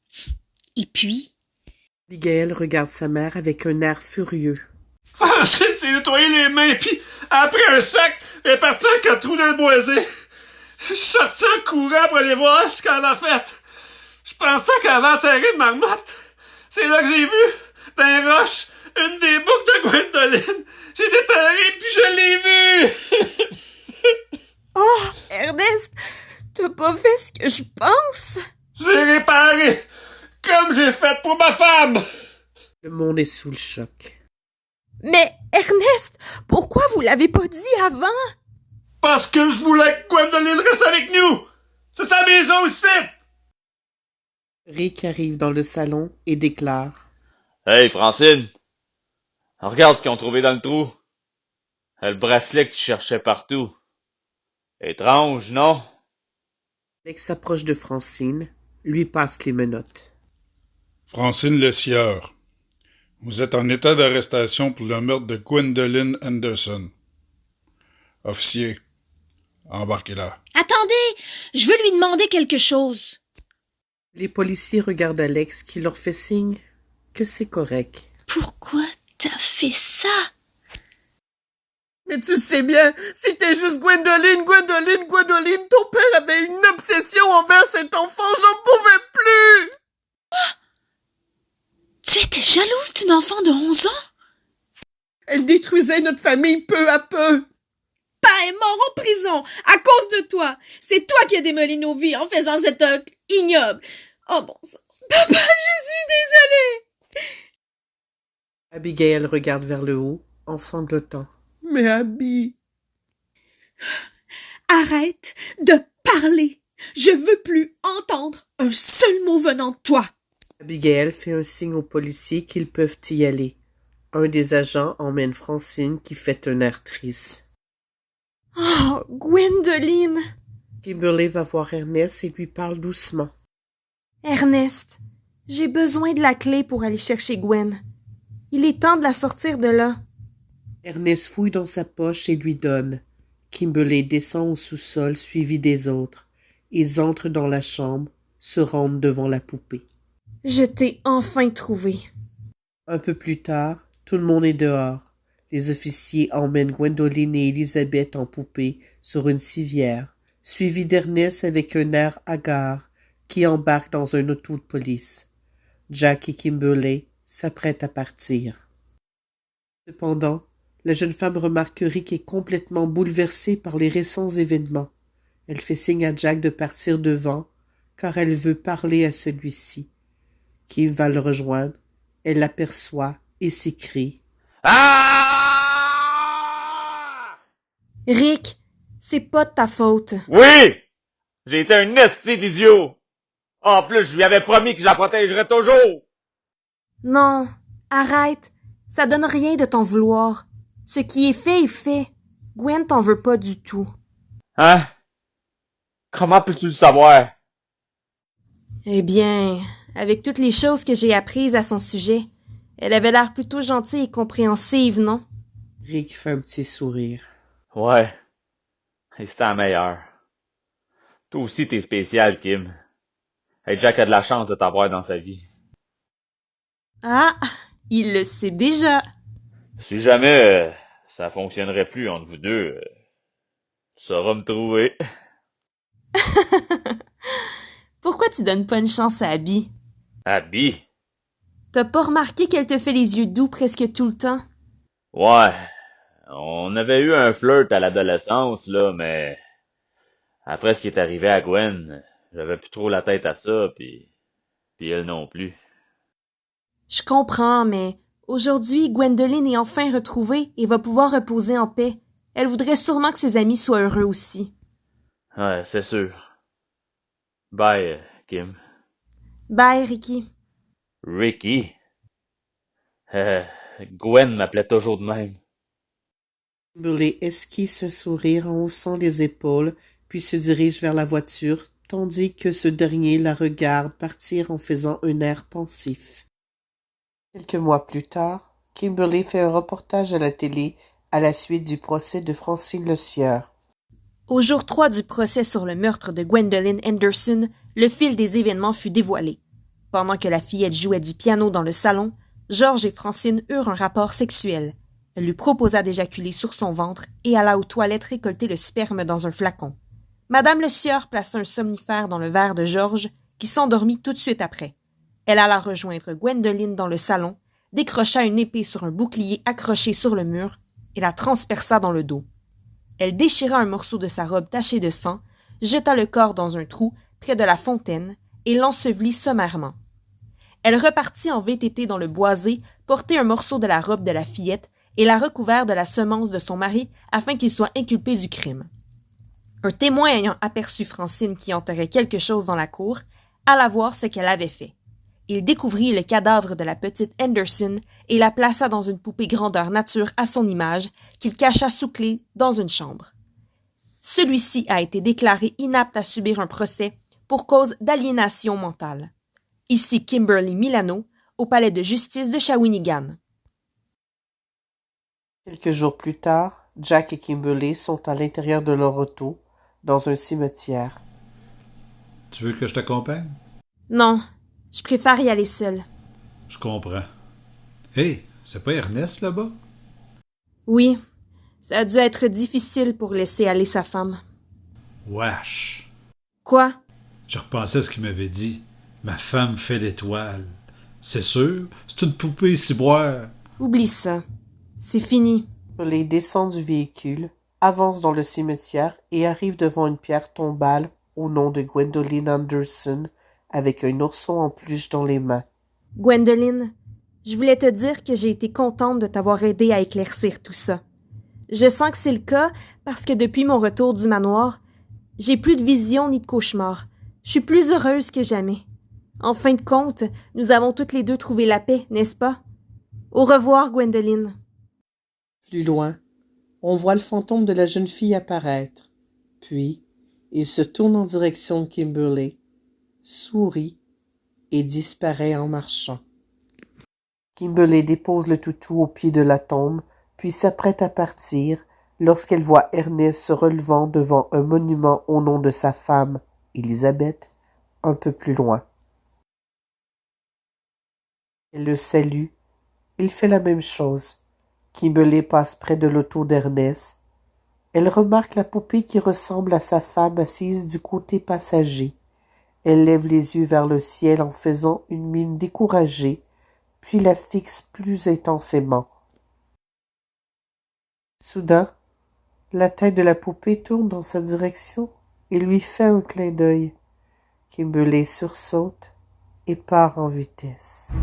Et puis? Abigail regarde sa mère avec un air furieux. Francine s'est nettoyé les mains, puis après un sac, elle est partie en 4 trous dans le boisé. Je suis sorti en courant pour aller voir ce qu'elle avait fait. Je pensais qu'elle avait enterré une marmotte. C'est là que j'ai vu, dans les roches, une des boucles de Gwendoline. J'ai déterré, puis je l'ai vue. Oh, Ernest, t'as pas fait ce que je pense? J'ai réparé, comme j'ai fait pour ma femme. Le monde est sous le choc. Mais, Ernest, pourquoi vous l'avez pas dit avant? Parce que je voulais que Gwendoline reste avec nous. C'est sa maison aussi. Rick arrive dans le salon et déclare. Hey, Francine! Regarde ce qu'ils ont trouvé dans le trou. Le bracelet que tu cherchais partout. Étrange, non? Alex s'approche de Francine, lui passe les menottes. Francine Lessieur, vous êtes en état d'arrestation pour le meurtre de Gwendoline Anderson. Officier, embarquez-la. Attendez, je veux lui demander quelque chose. Les policiers regardent Alex qui leur fait signe que c'est correct. Pourquoi t'as fait ça? Mais tu sais bien, c'était juste Gwendoline, ton père avait une obsession envers cet enfant, j'en pouvais plus! Ah! Tu étais jalouse d'une enfant de 11 ans? Elle détruisait notre famille peu à peu. Papa est mort en prison à cause de toi. C'est toi qui as démoli nos vies en faisant cet acte ignoble. Oh bon sang. Papa, je suis désolée. Abigail regarde vers le haut, en sanglotant. Mais Abby... Arrête de parler. Je veux plus entendre un seul mot venant de toi. Abigail fait un signe aux policiers qu'ils peuvent y aller. Un des agents emmène Francine qui fait un air triste. Oh, Gwendoline! Kimberly va voir Ernest et lui parle doucement. Ernest, j'ai besoin de la clé pour aller chercher Gwen. Il est temps de la sortir de là. Ernest fouille dans sa poche et lui donne. Kimberly descend au sous-sol suivi des autres. Ils entrent dans la chambre, se rendent devant la poupée. Je t'ai enfin trouvé. Un peu plus tard, tout le monde est dehors. Les officiers emmènent Gwendoline et Élisabeth en poupée sur une civière, suivis d'Ernest avec un air hagard, qui embarque dans un auto de police. Jack et Kimberly s'apprêtent à partir. Cependant, la jeune femme remarque que Rick est complètement bouleversé par les récents événements. Elle fait signe à Jack de partir devant, car elle veut parler à celui-ci. Kim va le rejoindre. Elle l'aperçoit et s'écrie. Ah! Rick, c'est pas de ta faute. Oui! J'ai été un esti d'idiot! En plus, je lui avais promis que je la protégerais toujours! Non, arrête. Ça donne rien de t'en vouloir. Ce qui est fait est fait. Gwen t'en veut pas du tout. Hein? Comment peux-tu le savoir? Eh bien, avec toutes les choses que j'ai apprises à son sujet, elle avait l'air plutôt gentille et compréhensive, non? Rick fait un petit sourire. Ouais. Et c'était la meilleure. Toi aussi, t'es spécial, Kim. Hey, Jack a de la chance de t'avoir dans sa vie. Ah, il le sait déjà. Si jamais ça fonctionnerait plus entre vous deux, tu sauras me trouver. Pourquoi tu donnes pas une chance à Abby? Abby? T'as pas remarqué qu'elle te fait les yeux doux presque tout le temps? Ouais. On avait eu un flirt à l'adolescence, là, mais après ce qui est arrivé à Gwen, j'avais plus trop la tête à ça, puis elle non plus. Je comprends, mais aujourd'hui, Gwendoline est enfin retrouvée et va pouvoir reposer en paix. Elle voudrait sûrement que ses amis soient heureux aussi. Ouais, c'est sûr. Bye, Kim. Bye, Ricky. Ricky? Gwen m'appelait toujours de même. Kimberly esquisse un sourire en haussant les épaules, puis se dirige vers la voiture, tandis que ce dernier la regarde partir en faisant un air pensif. Quelques mois plus tard, Kimberly fait un reportage à la télé à la suite du procès de Francine Le Sieur. Au jour 3 du procès sur le meurtre de Gwendoline Anderson, le fil des événements fut dévoilé. Pendant que la fillette jouait du piano dans le salon, Georges et Francine eurent un rapport sexuel. Elle lui proposa d'éjaculer sur son ventre et alla aux toilettes récolter le sperme dans un flacon. Madame Le Sieur plaça un somnifère dans le verre de Georges, qui s'endormit tout de suite après. Elle alla rejoindre Gwendoline dans le salon, décrocha une épée sur un bouclier accroché sur le mur et la transperça dans le dos. Elle déchira un morceau de sa robe tachée de sang, jeta le corps dans un trou près de la fontaine et l'ensevelit sommairement. Elle repartit en VTT dans le boisé, porter un morceau de la robe de la fillette et la recouvert de la semence de son mari afin qu'il soit inculpé du crime. Un témoin ayant aperçu Francine qui enterrait quelque chose dans la cour, alla voir ce qu'elle avait fait. Il découvrit le cadavre de la petite Anderson et la plaça dans une poupée grandeur nature à son image, qu'il cacha sous clé dans une chambre. Celui-ci a été déclaré inapte à subir un procès pour cause d'aliénation mentale. Ici Kimberly Milano, au palais de justice de Shawinigan. Quelques jours plus tard, Jack et Kimberly sont à l'intérieur de leur auto, dans un cimetière. Tu veux que je t'accompagne? Non, je préfère y aller seule. Je comprends. Hé, c'est pas Ernest là-bas? Oui, ça a dû être difficile pour laisser aller sa femme. Wesh! Quoi? Je repensais à ce qu'il m'avait dit. Ma femme fait l'étoile. C'est sûr, c'est une poupée ciboire. Oublie ça. C'est fini. Les descend du véhicule, avance dans le cimetière et arrive devant une pierre tombale au nom de Gwendoline Anderson avec un ourson en peluche dans les mains. Gwendoline, je voulais te dire que j'ai été contente de t'avoir aidé à éclaircir tout ça. Je sens que c'est le cas parce que depuis mon retour du manoir, j'ai plus de vision ni de cauchemar. Je suis plus heureuse que jamais. En fin de compte, nous avons toutes les deux trouvé la paix, n'est-ce pas? Au revoir, Gwendoline. Plus loin, on voit le fantôme de la jeune fille apparaître. Puis, il se tourne en direction de Kimberly, sourit et disparaît en marchant. Kimberly dépose le toutou au pied de la tombe, puis s'apprête à partir lorsqu'elle voit Ernest se relevant devant un monument au nom de sa femme, Élisabeth, un peu plus loin. Elle le salue il fait la même chose. Kimberly passe près de l'auto d'Ernest. Elle remarque la poupée qui ressemble à sa femme assise du côté passager. Elle lève les yeux vers le ciel en faisant une mine découragée, puis la fixe plus intensément. Soudain, la tête de la poupée tourne dans sa direction et lui fait un clin d'œil. Kimberly sursaute et part en vitesse.